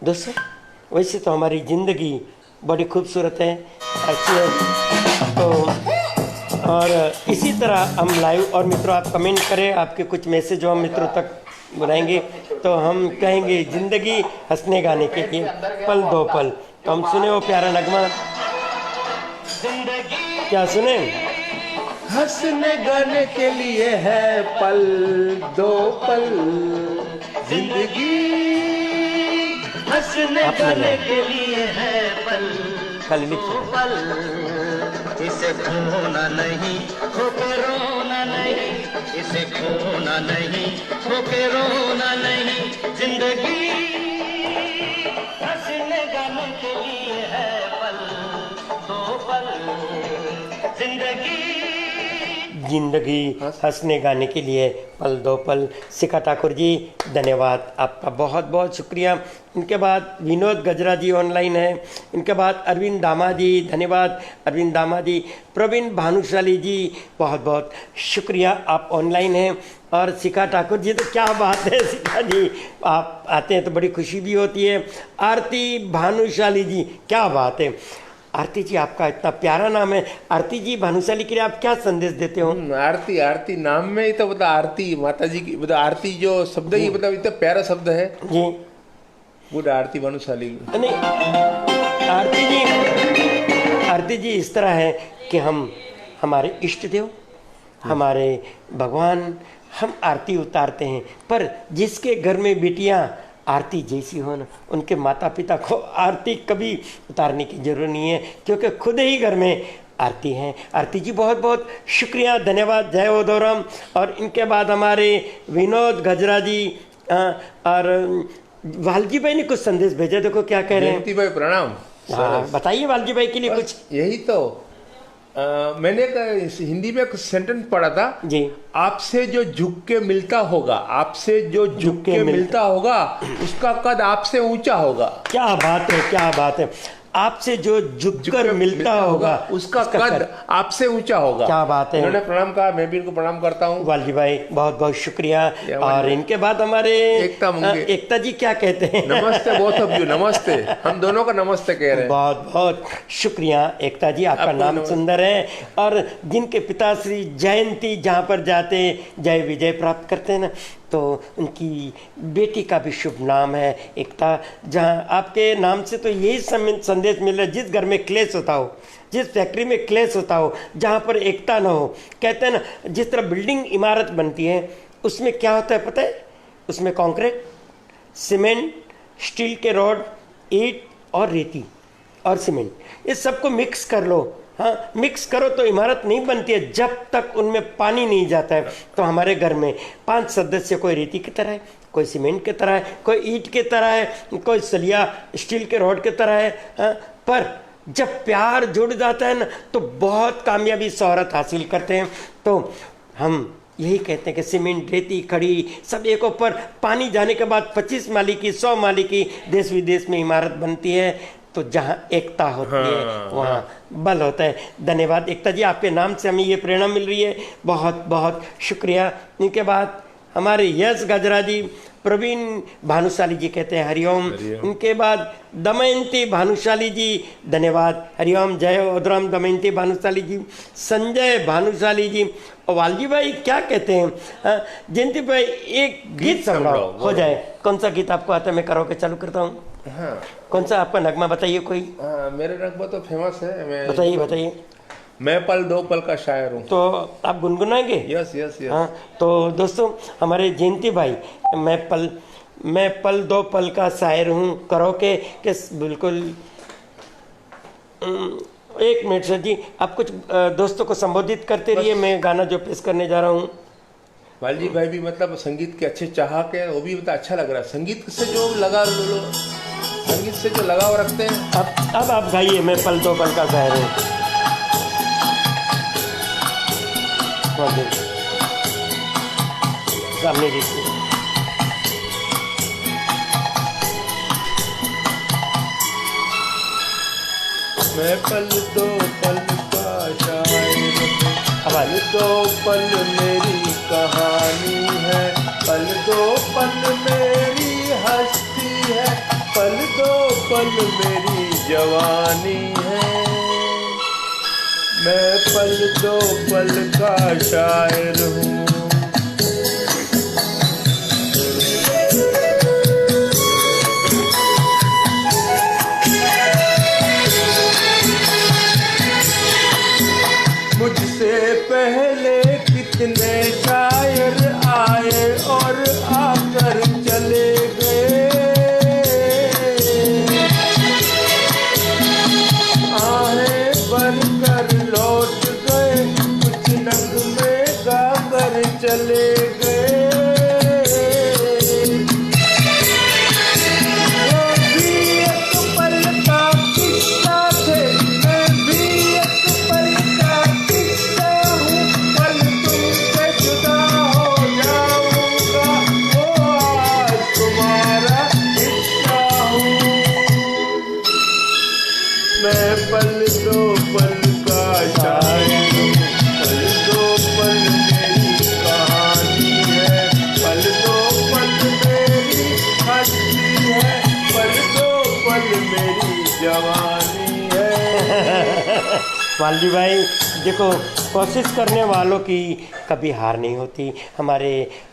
दोस्तों वैसे तो हमारी जिंदगी बड़ी खूबसूरत है, अच्छी है। तो और इसी तरह हम लाइव, और मित्रों आप कमेंट करें, आपके कुछ मैसेज जो हम मित्रों तक बुलाएंगे तो हम कहेंगे जिंदगी हंसने गाने के लिए पल दो पल। तो हम सुने वो प्यारा नगमा, क्या सुने? हंसने गाने के लिए है पल दो पल, जिंदगी हंसने गाने के लिए है पल दो पल, इसे खोना नहीं होके रोना नहीं, इसे खोना नहीं होके रोना नहीं, जिंदगी हंसने गाने के लिए है पल दो पल, जिंदगी हंसने गाने के लिए पल दो पल। शिखा ठाकुर जी धन्यवाद, आपका बहुत बहुत शुक्रिया। इनके बाद विनोद गजरा जी ऑनलाइन है। इनके बाद अरविंद दामा जी, धन्यवाद अरविंद दामा जी। प्रवीण भानुशाली जी बहुत बहुत शुक्रिया, आप ऑनलाइन हैं। और शिखा ठाकुर जी, तो क्या बात है शिखा जी, आप आते हैं तो बड़ी खुशी भी होती है। आरती भानुशाली जी, क्या बात है। आरती जी, आपका इतना प्यारा नाम है। आरती जी भानुशाली के लिए आप क्या संदेश देते हो? आरती नाम में ही तो मतलब आरती माता जी की, मतलब आरती जो शब्द ही मतलब इतना प्यारा शब्द है जी। गुड आरती भानुशाली। नहीं, आरती जी इस तरह है कि हम हमारे इष्ट देव, हमारे भगवान, हम आरती उतारते हैं। पर जिसके घर में बिटियाँ आरती जैसी हो ना, उनके माता पिता को आरती कभी उतारने की जरूरत नहीं है, क्योंकि खुद ही घर में आरती हैं। आरती जी बहुत बहुत शुक्रिया, धन्यवाद, जय ओधोराम। और इनके बाद हमारे विनोद गजरा जी और वालजी भाई ने कुछ संदेश भेजा, देखो क्या कह रहे हैं। भाई प्रणाम। हाँ बताइए वालजी भाई के लिए कुछ। यही तो मैंने हिंदी में एक सेंटेंस पढ़ा था जी, आपसे जो झुक के मिलता होगा, आपसे जो झुक के मिलता होगा उसका कद आपसे ऊंचा होगा। क्या बात है, क्या बात है। आपसे जो झुककर मिलता होगा उसका कद आपसे ऊंचा होगा। क्या बात है। उन्होंने प्रणाम कहा, मैं भी इनको प्रणाम करता हूँ। वालजी भाई बहुत बहुत शुक्रिया। और इनके बाद हमारे एकता जी क्या कहते हैं? नमस्ते बोथ ऑफ यू, नमस्ते, हम दोनों का नमस्ते कह रहे हैं। बहुत बहुत शुक्रिया एकता जी, आपका नाम सुंदर है। और जिनके पिताश्री जयंती जहाँ पर जाते जय विजय प्राप्त करते हैं ना, तो उनकी बेटी का भी शुभ नाम है एकता। जहाँ आपके नाम से तो यही संदेश मिल रहा है, जिस घर में क्लेश होता हो, जिस फैक्ट्री में क्लेश होता हो, जहाँ पर एकता ना हो, कहते हैं ना, जिस तरह बिल्डिंग इमारत बनती है उसमें क्या होता है पता है? उसमें कंक्रीट, सीमेंट, स्टील के रॉड, ईंट और रेती, और सीमेंट, इस सबको मिक्स कर लो। हाँ, मिक्स करो तो इमारत नहीं बनती है जब तक उनमें पानी नहीं जाता है। तो हमारे घर में 5 सदस्य, कोई रेती की तरह है, कोई सीमेंट की तरह है, कोई ईंट की तरह है, कोई सलिया स्टील के रॉड की तरह है। हाँ, पर जब प्यार जुड़ जाता है ना तो बहुत कामयाबी शोहरत हासिल करते हैं। तो हम यही कहते हैं कि सीमेंट, रेती, खड़ी सब एक ऊपर, पानी जाने के बाद 25 माली की, 100 माली की देश विदेश में इमारत बनती है। तो जहाँ एकता होती है वहाँ बल होता है। धन्यवाद एकता जी, आपके नाम से हमें ये प्रेरणा मिल रही है, बहुत बहुत शुक्रिया। इनके बाद हमारे यश गजरा जी, प्रवीण भानुशाली जी कहते हैं हरिओम। इनके बाद दमयंती भानुशाली जी, धन्यवाद, हरिओम, जय हो उधराम दमयंती भानुशाली जी। संजय भानुशाली जी, और वालजी भाई क्या कहते हैं, जयंती भाई एक गीत संभळाओ हो जाए। कौन सा गीत आपको आता है? मैं कराओके चालू करता हूँ। हाँ, कौन सा आपका नगमा बताइए कोई। मेरे नगमा तो फेमस है। बताइए बताइए। मैं पल दो पल का शायर हूँ। तो आप गुनगुनाएंगे? Yes yes yes. हाँ, तो दोस्तों हमारे जयंती भाई, मैं पल दो पल का शायर हूँ कराओके के बिल्कुल। 1 मिनट सर जी, आप कुछ दोस्तों को संबोधित करते रहिए, मैं गाना जो पेश करने जा रहा हूँ। वालजी भाई भी मतलब संगीत के अच्छे चाहक है, वो भी मतलब अच्छा लग रहा है। संगीत से जो संगीत से जो लगाव रखते हैं। अब आप गाइए, मैं पल दो पल का शायर हूँ। सामने देखिए। मैं पल दो पल का शायर, पल दो पल मेरी कहानी है, पल दो पल मेरी हस्ती है, पल दो पल मेरी जवानी है। मैं पल दो पल का शायर हूँ। मुझसे पहले कितने शायर आए और आकर चले गए, आहें भरकर लौट गए, कुछ नगमे गाकर चले गए। वो भी एक पल का किस्सा थे, मैं भी एक पल का किस्सा हूँ। कल तुमसे जुदा हो जाऊंगा, वो आज तुम्हारा हिस्सा हूँ। मैं पल दो पल का शायर हूँ, पल दो पल मेरी कहानी है, पल दो पल मेरी हस्ती है, पल दो पल मेरी जवानी है। वालजी भाई देखो, कोशिश करने वालों की कभी हार नहीं होती। हमारे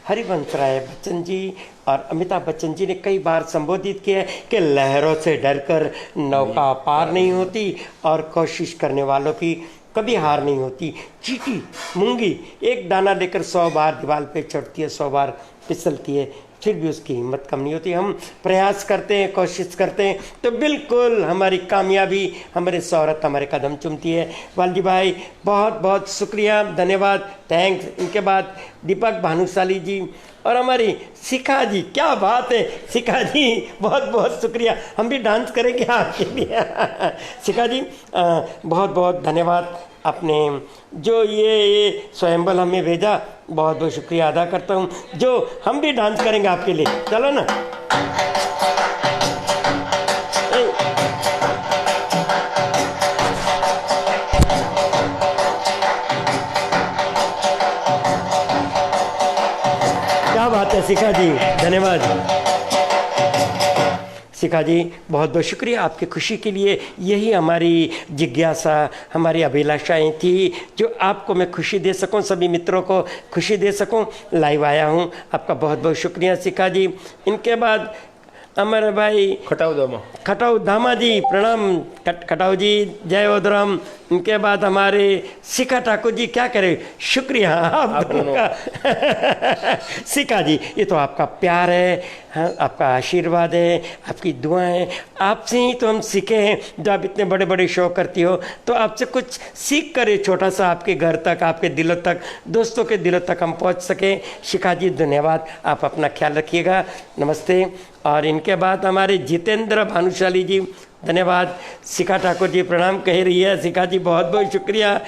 हरिवंश राय बच्चन जी और अमिताभ बच्चन जी ने कई बार संबोधित किया है कि लहरों से डरकर नौका पार नहीं होती, और कोशिश करने वालों की कभी हार नहीं होती। चींटी मूंगी एक दाना लेकर 100 बार दीवार पे चढ़ती है, 100 बार फिसलती है, फिर भी उसकी हिम्मत कम नहीं होती। हम प्रयास करते हैं, कोशिश करते हैं, तो बिल्कुल हमारी कामयाबी, हमारे शौहरत हमारे कदम चूमती है। वालजी भाई बहुत बहुत शुक्रिया, धन्यवाद, थैंक्स। इनके बाद दीपक भानुशाली जी और हमारी शिखा जी, क्या बात है शिखा जी, बहुत बहुत शुक्रिया। हम भी डांस करेंगे आपके लिए। शिखा जी बहुत बहुत धन्यवाद, आपने जो ये स्वयंबल हमें भेजा, बहुत बहुत शुक्रिया अदा करता हूँ। जो हम भी डांस करेंगे आपके लिए, चलो ना। क्या बात है शिखा जी, धन्यवाद। शिखा जी बहुत बहुत शुक्रिया आपकी खुशी के लिए। यही हमारी जिज्ञासा, हमारी अभिलाषाएं थी, जो आपको मैं खुशी दे सकूं, सभी मित्रों को खुशी दे सकूं। लाइव आया हूं, आपका बहुत बहुत शुक्रिया शिखा जी। इनके बाद हमारे भाई खटाऊ दामा खटाऊ धामा जी प्रणाम। खटाऊ जी जय ओधराम। उनके बाद हमारे शिखा ठाकुर जी, क्या करें, शुक्रिया आप दोनों का। शिखा जी, ये तो आपका प्यार है, हाँ, आपका आशीर्वाद है, आपकी दुआएं, आपसे ही तो हम सीखे हैं। जब आप इतने बड़े बड़े शो करती हो तो आपसे कुछ सीख कर छोटा सा आपके घर तक, आपके दिलों तक, दोस्तों के दिलों तक हम पहुंच सके। शिखा जी धन्यवाद, आप अपना ख्याल रखिएगा, नमस्ते। और इनके बाद हमारे जितेंद्र भानुशाली जी, धन्यवाद। शिखा ठाकुर जी प्रणाम कह रही है। शिखा जी बहुत बहुत शुक्रिया।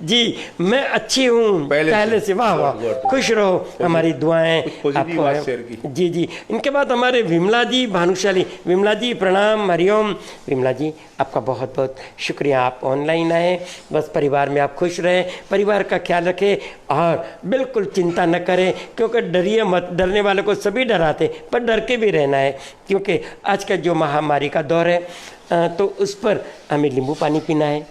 जी मैं अच्छी हूँ पहले से, वाह वाह, खुश रहो, हमारी दुआएं आपको है। जी जी। इनके बाद हमारे विमला जी भानुशाली, विमला जी प्रणाम, हरिओम। विमला जी आपका बहुत बहुत शुक्रिया, आप ऑनलाइन आए, बस परिवार में आप खुश रहें, परिवार का ख्याल रखें और बिल्कुल चिंता न करें, क्योंकि डरिए मत, डरने वाले को सभी डराते, पर डर के भी रहना है, क्योंकि आज का जो महामारी का दौर है तो उस पर हमें नींबू पानी पीना है,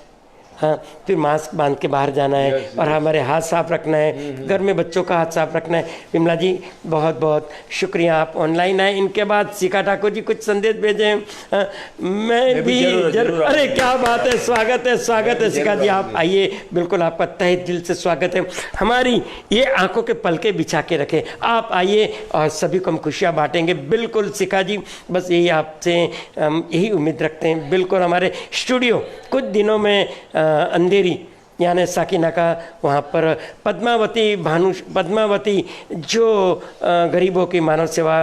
हाँ, फिर मास्क बांध के बाहर जाना है और हमारे हाथ साफ रखना है, घर में बच्चों का हाथ साफ रखना है। विमला जी बहुत बहुत शुक्रिया, आप ऑनलाइन आए। इनके बाद शिखा ठाकुर जी कुछ संदेश भेजे हैं, हाँ, मैं भी जरूर। अरे क्या बात है, स्वागत है, स्वागत है शिखा जी, आप आइए, बिल्कुल आपका तहे दिल से स्वागत है। हमारी ये आंखों के पलके बिछा के रखे, आप आइए और सभी को हम खुशियाँ बांटेंगे। बिल्कुल शिखा जी, बस यही आपसे हम यही उम्मीद रखते हैं। बिल्कुल हमारे स्टूडियो कुछ दिनों में अंधेरी यानी साकिना का वहाँ पर पद्मावती जो गरीबों की मानव सेवा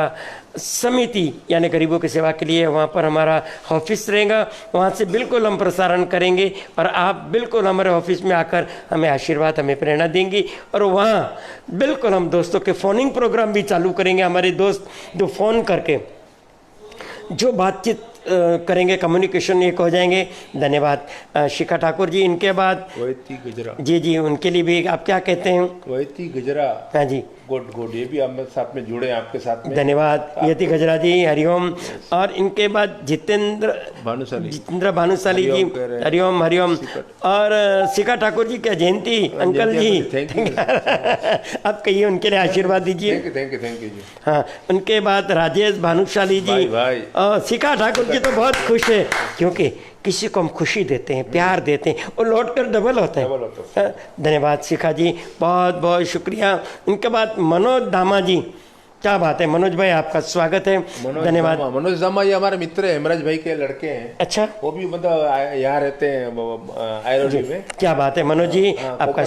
समिति यानी गरीबों की सेवा के लिए वहाँ पर हमारा ऑफिस रहेगा, वहाँ से बिल्कुल हम प्रसारण करेंगे और आप बिल्कुल हमारे ऑफिस में आकर हमें आशीर्वाद, हमें प्रेरणा देंगी। और वहाँ बिल्कुल हम दोस्तों के फ़ोनिंग प्रोग्राम भी चालू करेंगे। हमारे दोस्त जो फ़ोन करके जो बातचीत करेंगे, कम्युनिकेशन एक हो जाएंगे। धन्यवाद शिखा ठाकुर जी। इनके बाद वैती गजरा, जी जी, उनके लिए भी आप क्या कहते हैं? वैती गजरा, हाँ जी, गुड गुड, ये भी हम साथ में जुड़े हैं आपके साथ में। धन्यवाद यति गजरा जी, हरिओम। और इनके बाद जितेंद्र भानुशाली जी, हरिओम हरिओम। और शिखा ठाकुर जी क्या जयंती अंकल जी, आप कहिए उनके लिए आशीर्वाद दीजिए। थैंक यू जी। हाँ, उनके बाद राजेश भानुशाली जी, और शिखा ठाकुर जी तो बहुत खुश है, क्योंकि किसी को हम खुशी देते हैं, प्यार देते हैं, और लौट कर डबल होता है। धन्यवाद शिखा जी, बहुत बहुत शुक्रिया। उनके बाद मनोज दामा जी, क्या बात है मनोज भाई, आपका स्वागत है, धन्यवाद। मनोज दामा ये हमारे मित्र है, हेमराज भाई के लड़के हैं। अच्छा, वो भी मतलब यहाँ रहते हैं आयरोली में। क्या बात है मनोज जी, आपका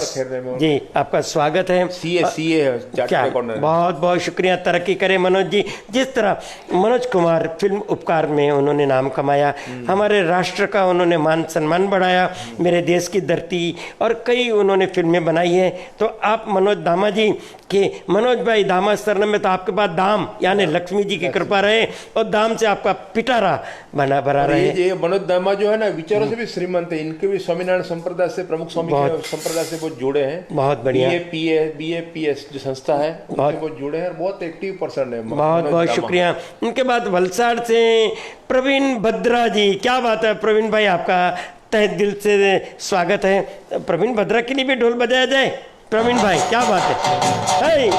जी आपका स्वागत है। सीए है, क्या बहुत बहुत शुक्रिया, तरक्की करें मनोज जी। जिस तरह मनोज कुमार फिल्म उपकार में उन्होंने नाम कमाया, हमारे राष्ट्र का उन्होंने मान सम्मान बढ़ाया, मेरे देश की धरती और कई उन्होंने फिल्में बनाई है। तो आप मनोज दामा जी के, मनोज भाई दामा सरनाम में तो आपके पास दाम यानी लक्ष्मी जी की कृपा रहे और दाम से आपका पिटारा बना भरा रहे। ये मनोज दामा जो है ना, विचारों से भी श्रीमंत है, इनके भी स्वामीनारायण संप्रदाय से, प्रमुख स्वामी के संप्रदाय से बहुत जुड़े हैं। बहुत बढ़िया। BAPS जो संस्था है उससे बहुत जुड़े हैं और बहुत एक्टिव पर्सन है। बहुत बहुत शुक्रिया। उनके बाद वलसाड़ से प्रवीण भद्रा जी, क्या बात है प्रवीण भाई, आपका तहे दिल से स्वागत है। प्रवीण भद्रा के लिए भी ढोल बजाया जाए। प्रवीण भाई क्या बात है,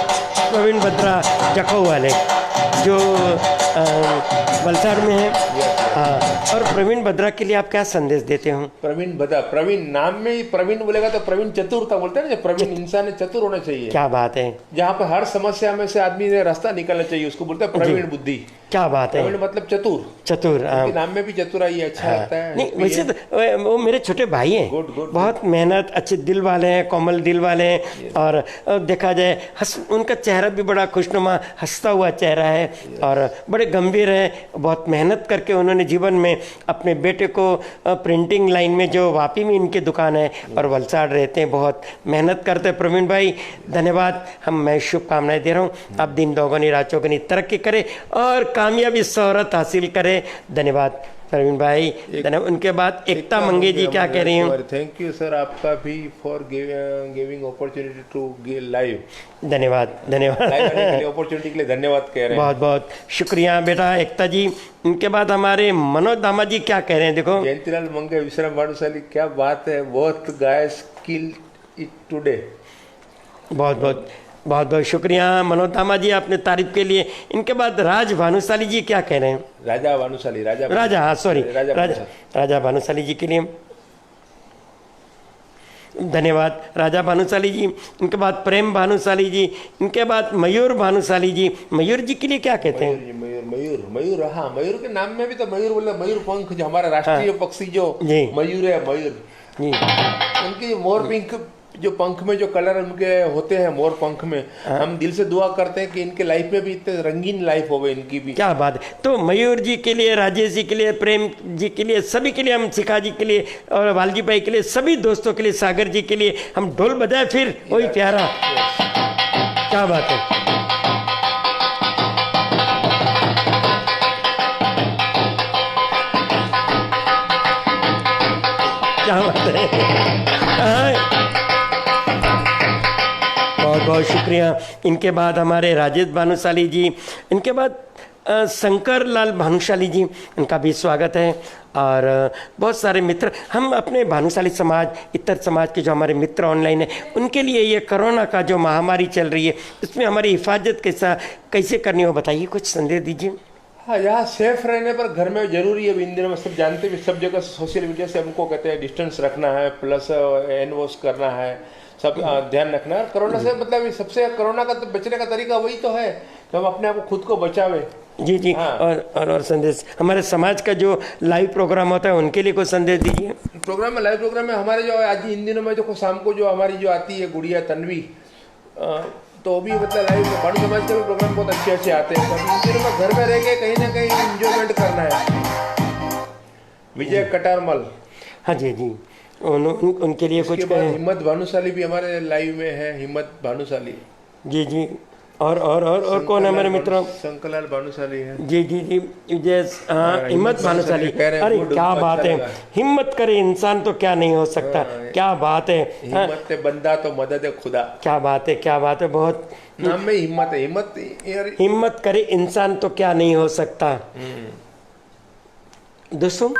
प्रवीण भद्रा जखौ वाले जो वलसाड़ में है। हाँ, और प्रवीण भद्रा के लिए आप क्या संदेश देते हो? प्रवीण भद्रा, प्रवीण नाम में ही प्रवीण बोलेगा तो प्रवीण चतुरता बोलते हैं ना, प्रवीण इंसान चतुर होना चाहिए। क्या बात है, जहाँ पर हर समस्या में से आदमी ने रास्ता निकालना चाहिए, उसको बोलते हैं प्रवीण बुद्धि। क्या बात है, प्रवीण मतलब चतुर, चतुर नाम में भी चतुराई अच्छा लगता है। नहीं वैसे तो वो मेरे छोटे भाई हैं, बहुत मेहनत, अच्छे दिल वाले हैं, कोमल दिल वाले हैं। और देखा जाए उनका चेहरा भी बड़ा खुशनुमा, हंसता हुआ चेहरा है और बड़े गंभीर है। बहुत मेहनत करके उन्होंने जीवन में अपने बेटे को प्रिंटिंग लाइन में, जो वापी में इनकी दुकान है और वलसाड़ रहते हैं, बहुत मेहनत करते हैं। प्रवीण भाई धन्यवाद, मैं शुभकामनाएं दे रहा हूँ, आप दिन दोगुनी रात चौगुनी तरक्की करें और कामयाबी शोहरत हासिल करें। धन्यवाद प्रवीण भाई। उनके बाद एकता मंगे जी क्या कह रही हैं? थैंक यू सर, आपका भी for giving opportunity to live. धन्यवाद धन्यवाद, अपॉर्चुनिटी के लिए धन्यवाद कह रहे हैं। बहुत बहुत शुक्रिया बेटा एकता जी। उनके बाद हमारे मनोज दामा जी क्या कह रहे हैं? देखो जयंतीलाल मंगे, विश्राम भानुशाली, क्या बात है, बहुत गाय स्किल इट टुडे। बहुत बहुत बहुत बहुत शुक्रिया मनोधामा जी आपने तारीफ के लिए। इनके बाद राज भानुशाली जी क्या कह रहे हैं? राजा भानुशाली, राजा, हाँ सॉरी, राजा राजा भानुशाली जी के लिए धन्यवाद। राजा भानुशाली जी, इनके बाद प्रेम भानुशाली जी, इनके बाद मयूर भानुशाली जी। मयूर जी के लिए क्या कहते हैं? मयूर मयूर मयूर, हाँ मयूर के नाम में भी तो मयूर बोले, मयूर पंख जो हमारा राष्ट्रीय पक्षी जो मयूर है, मयूर जी, उनकी मोर पंख जो पंख में जो कलर उनके होते हैं मोर पंख में, हम दिल से दुआ करते हैं कि इनके लाइफ में भी इतने रंगीन लाइफ होवे इनकी भी। क्या बात है। तो मयूर जी के लिए, राजेश जी के लिए, प्रेम जी के लिए, सभी के लिए, हम शिखा जी के लिए और वालजी भाई के लिए, सभी दोस्तों के लिए, सागर जी के लिए हम ढोल बजाए फिर वही प्यारा। क्या बात है। क्या बात है। बहुत बहुत शुक्रिया। इनके बाद हमारे राजेश भानुशाली जी, इनके बाद शंकर लाल भानुशाली जी, इनका भी स्वागत है। और बहुत सारे मित्र, हम अपने भानुशाली समाज, इतर समाज के जो हमारे मित्र ऑनलाइन है, उनके लिए ये कोरोना का जो महामारी चल रही है, इसमें हमारी हिफाजत कैसे करनी हो, बताइए, कुछ संदेश दीजिए। हाँ, यहाँ सेफ रहने पर घर में जरूरी है। इन दिनों में सब जानते भी, सब जगह सोशल मीडिया से हमको कहते हैं डिस्टेंस रखना है, प्लस हैंड वॉश करना है, सब ध्यान रखना है। कोरोना से मतलब सबसे कोरोना का तो बचने का तरीका वही तो है कि हम अपने आप को खुद को बचावे। जी जी। हाँ। और संदेश हमारे समाज का जो लाइव प्रोग्राम होता है उनके लिए कोई संदेश दीजिए। प्रोग्राम में, लाइव प्रोग्राम में हमारे जो आज इन दिनों में जो शाम को जो हमारी जो आती है गुड़िया तन्वी, तो भी मतलब लाइव भानु समाज के भी प्रोग्राम बहुत अच्छे अच्छे आते हैं। इन दिनों में घर में रह के कहीं ना कहीं इंजॉयमेंट करना है। विजय कटारमल, हाँ जी जी, उनके लिए कुछ कहें। हिम्मत भानुशाली भी हमारे लाइव में है, हिम्मत भानुशाली जी जी। और कौन है हमारे मित्रों? शंकरलाल भानुशाली है जी जी जी, हाँ, हिम्मत भानुशाली। अरे क्या बात है, हिम्मत करे इंसान तो क्या नहीं हो सकता। क्या बात है, हिम्मत है बंदा तो मदद है खुदा। क्या बात है, क्या बात है। बहुत नाम में हिम्मत है, हिम्मत करे इंसान तो क्या नहीं हो सकता। दोस्तों,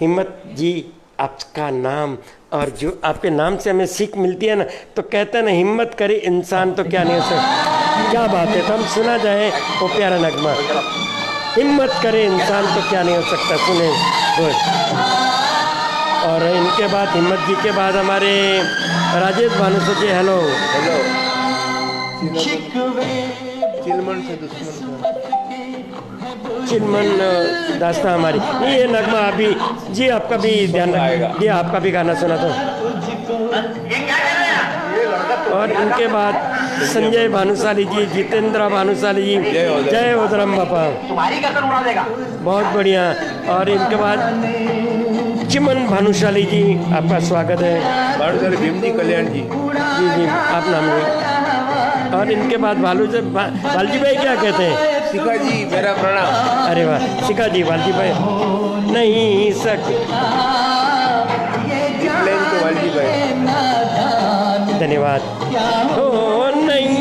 हिम्मत जी आपका नाम, और जो आपके नाम से हमें सीख मिलती है ना, तो कहते हैं ना, हिम्मत करे इंसान तो क्या नहीं हो सकता। क्या बात है। तो हम सुना जाए वो प्यारा नगमा, हिम्मत करे इंसान तो क्या नहीं हो सकता, सुने। और इनके बाद, हिम्मत जी के बाद हमारे राजेश भानुशाली जी। Hello hello. चिलमन से दुश्मन, चिलमन दास्तां हमारी, नहीं ये नगमा अभी जी आपका भी ध्यान रखिए, जी आपका भी गाना सुना तो। और इनके बाद संजय भानुशाली जी, जितेंद्र भानुशाली जी, जय उदरम बापा, बहुत बढ़िया। और इनके बाद चिमन भानुशाली जी, आपका स्वागत है। भानुशाली भीमजी कल्याण जी, जी जी, आप नाम लें। और इनके बाद वालजी भाई क्या कहते हैं? शिखा जी मेरा प्रणाम। अरे वाह, शिखा जी, वालजी भाई नहीं वालजी भाई, धन्यवाद। हो नहीं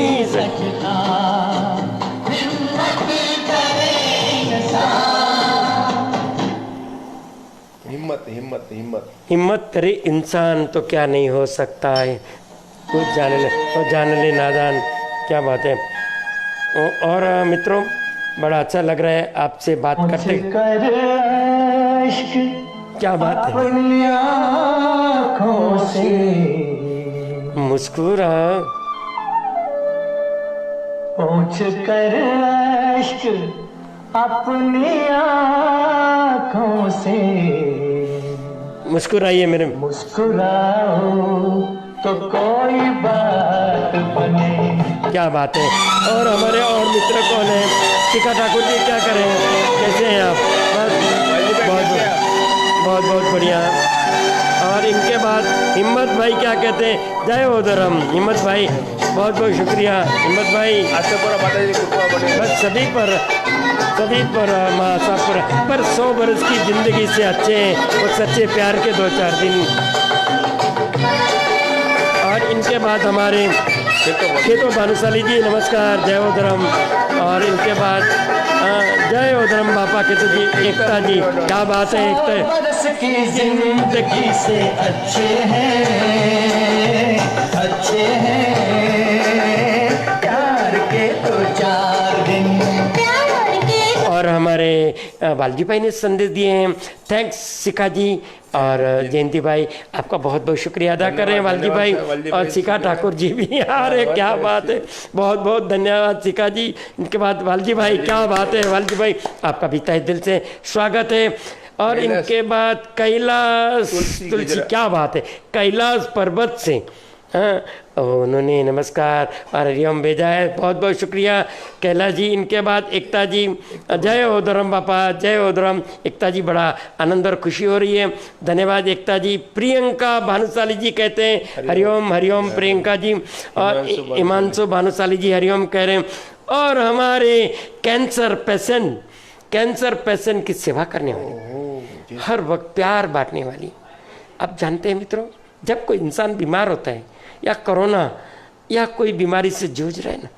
हिम्मत हिम्मत हिम्मत हिम्मत करे इंसान तो क्या नहीं हो सकता है, कुछ जान ले नादान। क्या बात है। और मित्रों, बड़ा अच्छा लग रहा है आपसे बात करते। क्या बात है। मुस्कुरा पूछ कर अश्क अपनी आँखों से, मुस्कुराइए मेरे, मुस्कुराओ तो कोई बात बने। क्या बात है। और हमारे और मित्र कौन है? शिखा ठाकुर जी, क्या करें, कैसे हैं आप? बहुत बहुत बढ़िया। और इनके बाद हिम्मत भाई क्या कहते हैं? जय उदरम। हिम्मत भाई, बहुत बहुत शुक्रिया। हिम्मत भाई, बस सभी पर माँ साहब पर 100 बरस की ज़िंदगी से अच्छे हैं और सच्चे प्यार के 2-4 दिन। और इनके बाद हमारे खेतो भानुशाली जी, नमस्कार, जय उदरम। और इनके बाद जय उदरम बापा खेतो जी, एकता जी, क्या बात है। एकता की जिंदगी से अच्छे हैं, क्या और हमारे वालजी भाई ने संदेश दिए हैं। थैंक्स शिखा जी और जयंती भाई, आपका बहुत बहुत शुक्रिया अदा कर रहे हैं वालजी भाई और शिखा ठाकुर जी भी। अरे क्या बात है, बहुत बहुत धन्यवाद शिखा जी। इनके बाद वालजी भाई, क्या बात है वालजी भाई, आपका भी तहे दिल से स्वागत है। और इनके बाद कैलाश तुलसी, क्या बात है, कैलाश पर्वत से, हाँ उन्होंने नमस्कार और हरिओम भेजा है, बहुत बहुत शुक्रिया कैलाश जी। इनके बाद एकता जी, जय ओधरम बापा, जय ओधरम। एकता जी, बड़ा आनंद और खुशी हो रही है, धन्यवाद एकता जी। प्रियंका भानुशाली जी कहते हैं हरिओम हरिओम प्रियंका जी। और हिमांशु भानुशाली जी हरिओम कह रहे हैं। और हमारे कैंसर पेशेंट की सेवा करने वाली, हर वक्त प्यार बांटने वाली। आप जानते हैं मित्रों, जब कोई इंसान बीमार होता है या कोरोना या कोई बीमारी से जूझ रहे ना,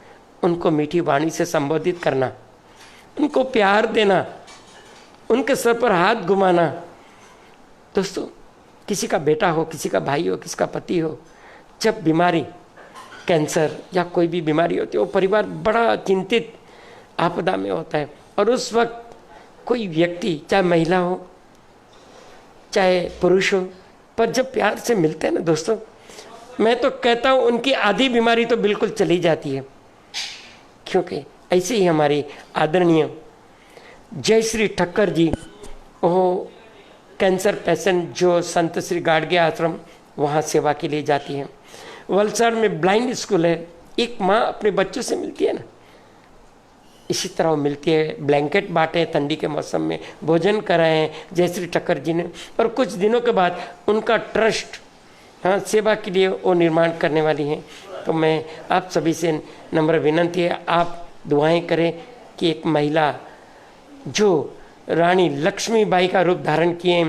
उनको मीठी वाणी से संबोधित करना, उनको प्यार देना, उनके सर पर हाथ घुमाना। दोस्तों, किसी का बेटा हो, किसी का भाई हो, किसी का पति हो, जब बीमारी कैंसर या कोई भी बीमारी होती है, वो परिवार बड़ा चिंतित आपदा में होता है। और उस वक्त कोई व्यक्ति, चाहे महिला हो चाहे पुरुष हो, पर जब प्यार से मिलते हैं ना दोस्तों, मैं तो कहता हूँ उनकी आधी बीमारी तो बिल्कुल चली जाती है। क्योंकि ऐसे ही हमारी आदरणीय जयश्री ठक्कर जी, वो कैंसर पेशेंट जो संत श्री गाडगे आश्रम, वहाँ सेवा के लिए जाती हैं। वलसाड़ में ब्लाइंड स्कूल है, एक माँ अपने बच्चों से मिलती है ना, इसी तरह वो मिलती है। ब्लैंकेट बांटे ठंडी के मौसम में, भोजन कराएं जयश्री ठक्कर जी ने। और कुछ दिनों के बाद उनका ट्रस्ट, हाँ, सेवा के लिए वो निर्माण करने वाली हैं। तो मैं आप सभी से नम्र विनंती है, आप दुआएं करें कि एक महिला जो रानी लक्ष्मीबाई का रूप धारण किए,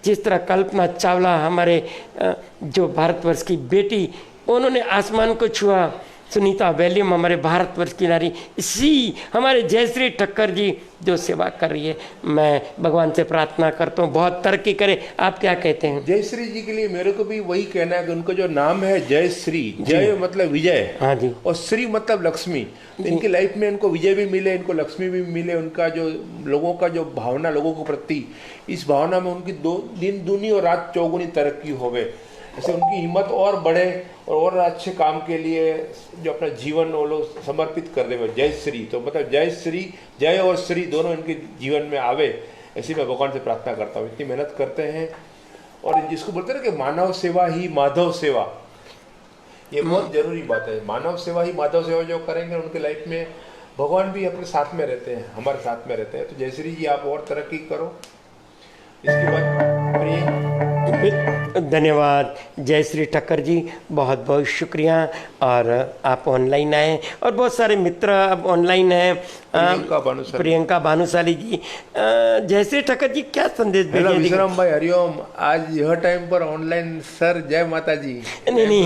जिस तरह कल्पना चावला हमारे जो भारतवर्ष की बेटी, उन्होंने आसमान को छुआ, सुनीता विलियम हमारे भारतवर्ष की नारी, इसी हमारे जयश्री ठक्कर जी जो सेवा कर रही है, मैं भगवान से प्रार्थना करता हूँ बहुत तरक्की करे। आप क्या कहते हैं? जयश्री जी के लिए मेरे को भी वही कहना है कि उनका जो नाम है जयश्री, जय मतलब विजय, हाँ जी, और श्री मतलब लक्ष्मी। तो इनकी लाइफ में इनको विजय भी मिले, इनको लक्ष्मी भी मिले। उनका जो लोगों का जो भावना, लोगों के प्रति, इस भावना में उनकी दिन दूनी और रात चौगुनी तरक्की होवे, ऐसे उनकी हिम्मत और बढ़े और अच्छे काम के लिए जो अपना जीवन वो लोग समर्पित कर दे। जय श्री, तो मतलब जय श्री, जय और श्री दोनों इनके जीवन में आवे, ऐसी मैं भगवान से प्रार्थना करता हूँ। इतनी मेहनत करते हैं, और जिसको बोलते हैं कि मानव सेवा ही माधव सेवा, ये बहुत जरूरी बात है। मानव सेवा ही माधव सेवा जो करेंगे उनके लाइफ में भगवान भी अपने साथ में रहते हैं, हमारे साथ में रहते हैं। तो जयश्री जी, आप और तरक्की करो। इसके बाद धन्यवाद जयश्री ठक्कर जी, बहुत बहुत शुक्रिया। और आप ऑनलाइन आए, और बहुत सारे मित्र अब ऑनलाइन हैं। प्रियंका भानुशाली जी, जयश्री ठक्कर जी क्या संदेश भेजे? विक्रम भाई हरिओम, आज यह टाइम पर ऑनलाइन सर, जय माता जी। नहीं,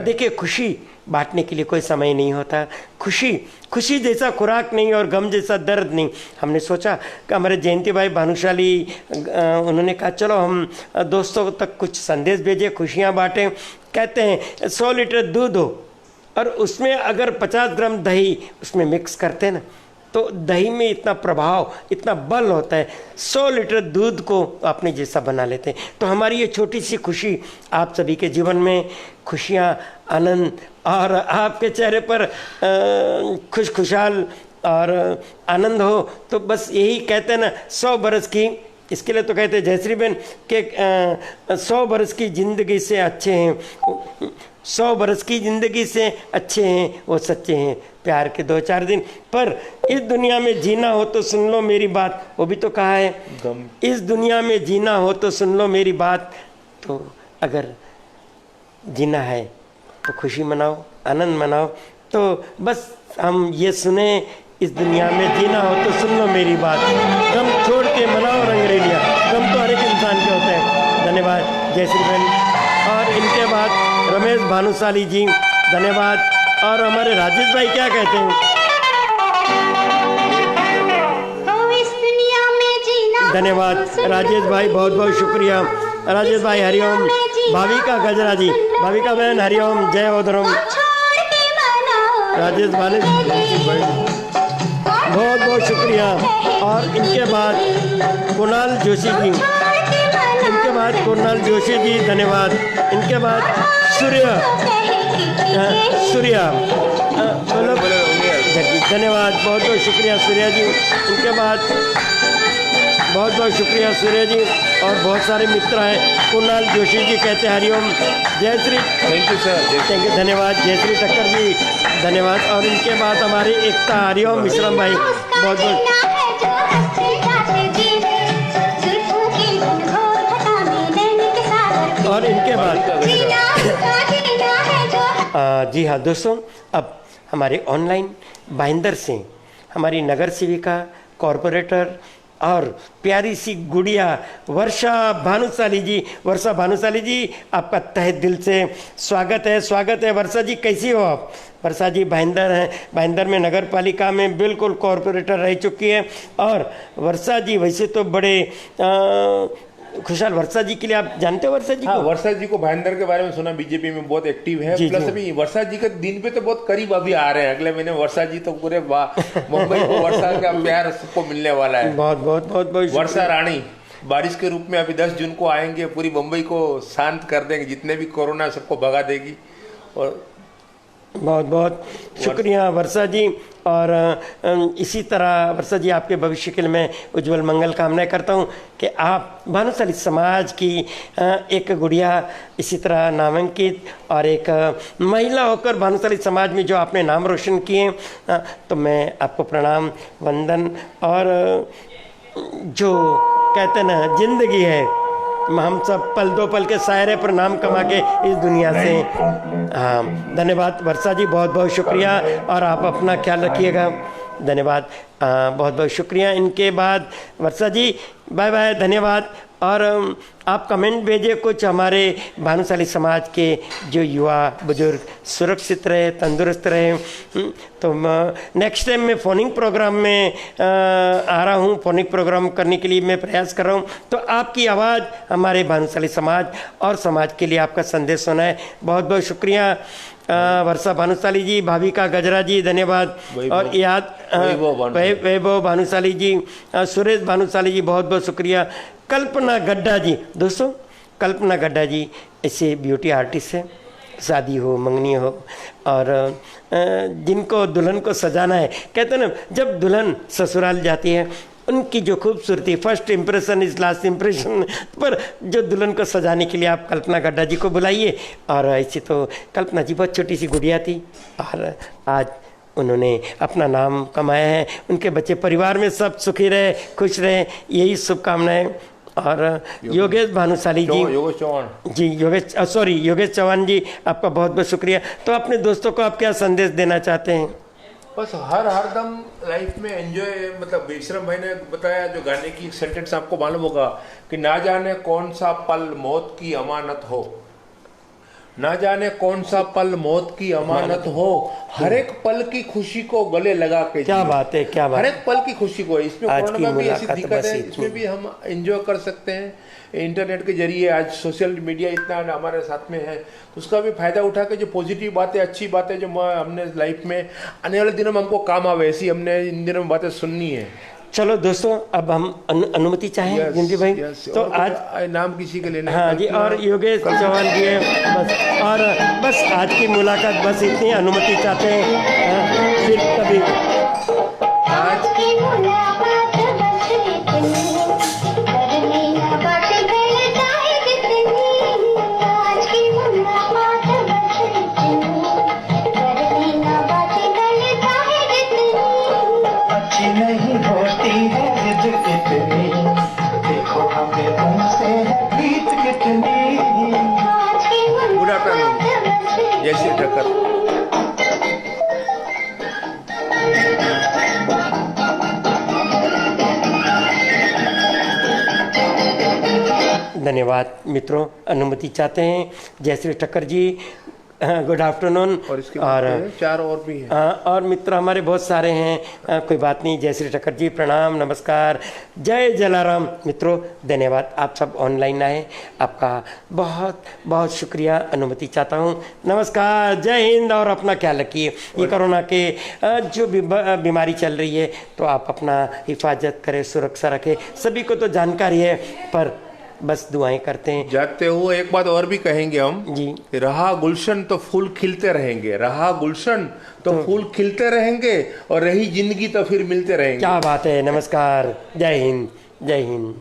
देखिए, खुशी बांटने के लिए कोई समय नहीं होता। खुशी जैसा खुराक नहीं और गम जैसा दर्द नहीं। हमने सोचा कि हमारे जयंती भाई भानुशाली, उन्होंने कहा चलो हम दोस्तों तक कुछ संदेश भेजें, खुशियाँ बांटें। कहते हैं 100 लीटर दूध हो और उसमें अगर 50 ग्राम दही उसमें मिक्स करते हैं ना, तो दही में इतना प्रभाव, इतना बल होता है, 100 लीटर दूध को अपने जैसा बना लेते हैं। तो हमारी ये छोटी सी खुशी आप सभी के जीवन में खुशियाँ, आनंद, और आपके चेहरे पर खुशहाल और आनंद हो। तो बस यही कहते हैं ना, 100 बरस की, इसके लिए तो कहते हैं जयश्री बहन के 100 बरस की ज़िंदगी से अच्छे हैं, 100 बरस की ज़िंदगी से अच्छे हैं वो सच्चे हैं प्यार के 2-4 दिन। पर इस दुनिया में जीना हो तो सुन लो मेरी बात, वो भी तो कहा है, इस दुनिया में जीना हो तो सुन लो मेरी बात। तो अगर जीना है तो खुशी मनाओ, आनंद मनाओ। तो बस हम ये सुने, इस दुनिया में जीना हो तो सुन लो मेरी बात, गम छोड़ के मनाओ रंगरेलिया, गम तो हर एक इंसान के होते हैं। धन्यवाद जयश्री बहन। और इनके बाद रमेश भानुशाली जी, धन्यवाद। और हमारे राजेश भाई क्या कहते हैं? धन्यवाद राजेश भाई, बहुत बहुत शुक्रिया राजेश भाई। हरिओम। भाविका गजरा जी, भाविका बहन हरिओम, जय ओधरम। राजेश भाई बहुत बहुत शुक्रिया। और इनके बाद कुणाल जोशी जी, इनके बाद कुणाल जोशी जी धन्यवाद। इनके बाद सूर्या मतलब धन्यवाद, बहुत बहुत शुक्रिया सूर्या जी। इनके बाद बहुत बहुत शुक्रिया सूर्या जी। और बहुत सारे मित्र हैं। कुणाल जोशी जी कहते हैं हरिओम, जय Shri, thank you sir, thank you, धन्यवाद। जयश्री ठक्कर जी धन्यवाद। और इनके बाद हमारी एकता हरिओम विश्राम भाई, बहुत बहुत। और इनके बाद जी हाँ दोस्तों, अब हमारे ऑनलाइन भाईंदर से हमारी नगर सेविका, कॉरपोरेटर और प्यारी सी गुड़िया वर्षा भानुशाली जी। वर्षा भानुशाली जी, आपका तहे दिल से स्वागत है, स्वागत है। वर्षा जी कैसी हो आप? वर्षा जी भाईंदर हैं, भाईंदर में नगर पालिका में बिल्कुल कॉरपोरेटर रह चुकी है। और वर्षा जी वैसे तो बड़े खुशहाल, वर्षा जी के लिए आप जानते हो वर्षा जी हाँ, को? वर्षा जी को भाईंदर के बारे में सुना, बीजेपी में बहुत एक्टिव है। जी, प्लस जी। अभी वर्षा जी के दिन पे तो बहुत करीब अभी आ रहे हैं, अगले महीने वर्षा जी तो पूरे मुंबई को वर्षा का प्यार सबको मिलने वाला है। बहुत बहुत बहुत बहुत वर्षा रानी बारिश के रूप में अभी 10 जून को आएंगे, पूरी मुंबई को शांत कर देंगे, जितने भी कोरोना सबको भगा देगी। और बहुत बहुत शुक्रिया वर्षा जी। और इसी तरह वर्षा जी आपके भविष्य के लिए मैं उज्जवल मंगल कामना करता हूँ कि आप भानुशाली समाज की एक गुड़िया इसी तरह नामांकित और एक महिला होकर भानुशाली समाज में जो आपने नाम रोशन किए, तो मैं आपको प्रणाम, वंदन। और जो कहते हैं ना जिंदगी है, हम सब पल दो पल के शायरे पर नाम कमा के इस दुनिया से। हाँ धन्यवाद वर्षा जी, बहुत बहुत शुक्रिया। और आप अपना ख्याल रखिएगा, धन्यवाद, बहुत बहुत शुक्रिया। इनके बाद वर्षा जी बाय बाय, धन्यवाद। और आप कमेंट भेजिए कुछ, हमारे भानुशाली समाज के जो युवा बुजुर्ग सुरक्षित रहे, तंदुरुस्त रहे। तो नेक्स्ट टाइम मैं फ़ोनिंग प्रोग्राम में आ रहा हूँ, फ़ोनिंग प्रोग्राम करने के लिए मैं प्रयास कर रहा हूँ। तो आपकी आवाज़ हमारे भानुशाली समाज और समाज के लिए आपका संदेश होना है। बहुत बहुत शुक्रिया वर्षा भानुशाली जी, भाविका गजरा जी धन्यवाद। और याद वैभव भानुशाली जी, सुरेश भानुशाली जी बहुत बहुत शुक्रिया। कल्पना गड्ढा जी, दोस्तों कल्पना गड्ढा जी ऐसे ब्यूटी आर्टिस्ट है, शादी हो मंगनी हो और जिनको दुल्हन को सजाना है, कहते हैं ना जब दुल्हन ससुराल जाती है उनकी जो खूबसूरती, first impression is last impression, पर जो दुल्हन को सजाने के लिए आप कल्पना गड्ढा जी को बुलाइए। और ऐसी तो कल्पना जी बहुत छोटी सी गुड़िया थी और आज उन्होंने अपना नाम कमाया है। उनके बच्चे परिवार में सब सुखी रहे, खुश रहे, यही शुभकामनाएं। और योगेश भानुशाली जी, योगेश चौहान जी, योगेश चौहान जी आपका बहुत बहुत शुक्रिया। तो अपने दोस्तों को आप क्या संदेश देना चाहते हैं? बस हर दम लाइफ में एंजॉय, मतलब विश्रम भाई ने बताया जो गाने की सेंटेंस आपको मालूम होगा कि ना जाने कौन सा पल मौत की अमानत हो, ना जाने कौन सा पल मौत की अमानत हो, हर एक पल की खुशी को गले लगा के क्या बात है, क्या बात हर है। एक पल की खुशी को, इसमें आज कोरोना की में भी ऐसी मुलाकात दिक्कत बस है, इतनी। इसमें भी हम एंजॉय कर सकते हैं इंटरनेट के जरिए। आज सोशल मीडिया इतना हमारे साथ में है, तो उसका भी फायदा उठा के जो पॉजिटिव बातें, अच्छी बातें जो हमने लाइफ में आने वाले दिनों में हमको काम आवे, ऐसी हमने इन दिनों में बातें सुननी है। चलो दोस्तों, अब हम अनुमति चाहें जिंदी भाई, तो आज नाम किसी के लेना, हाँ जी, और योगेश चौहान जी है बस, और बस आज की मुलाकात बस इतनी, अनुमति चाहते हैं फिर कभी। आज की मुलाकात बस इतनी, करने ना बातें गलता है कितनी। आज की मुलाकात बस इतनी, करने ना बातें गलता है कितनी। अच्छी नहीं होती है जिद कितनी, देखो हमें तुमसे है प्रीत कितनी। आज की गुड आफ्टरनून, मुलाकात बस इतनी। जय श्री ठक्कर। धन्यवाद मित्रों, अनुमति चाहते हैं जयश्री ठक्कर जी गुड आफ्टरनून। और इसके और बाद 4 और भी हैं। और मित्र हमारे बहुत सारे हैं, कोई बात नहीं। जय श्री ठक्कर जी, प्रणाम, नमस्कार, जय जलाराम। मित्रों धन्यवाद, आप सब ऑनलाइन आए, आपका बहुत बहुत शुक्रिया, अनुमति चाहता हूँ। नमस्कार, जय हिंद, और अपना ख्याल रखिए। ये कोरोना के जो बीमारी चल रही है, तो आप अपना हिफाजत करें, सुरक्षा रखें। सभी को तो जानकारी है, पर बस दुआएं करते हैं। जाते हुए एक बात और भी कहेंगे हम जी। कि रहा गुलशन तो फूल खिलते रहेंगे, रहा गुलशन तो फूल खिलते रहेंगे, और रही जिंदगी तो फिर मिलते रहेंगे। क्या बात है, नमस्कार, जय हिंद, जय हिंद।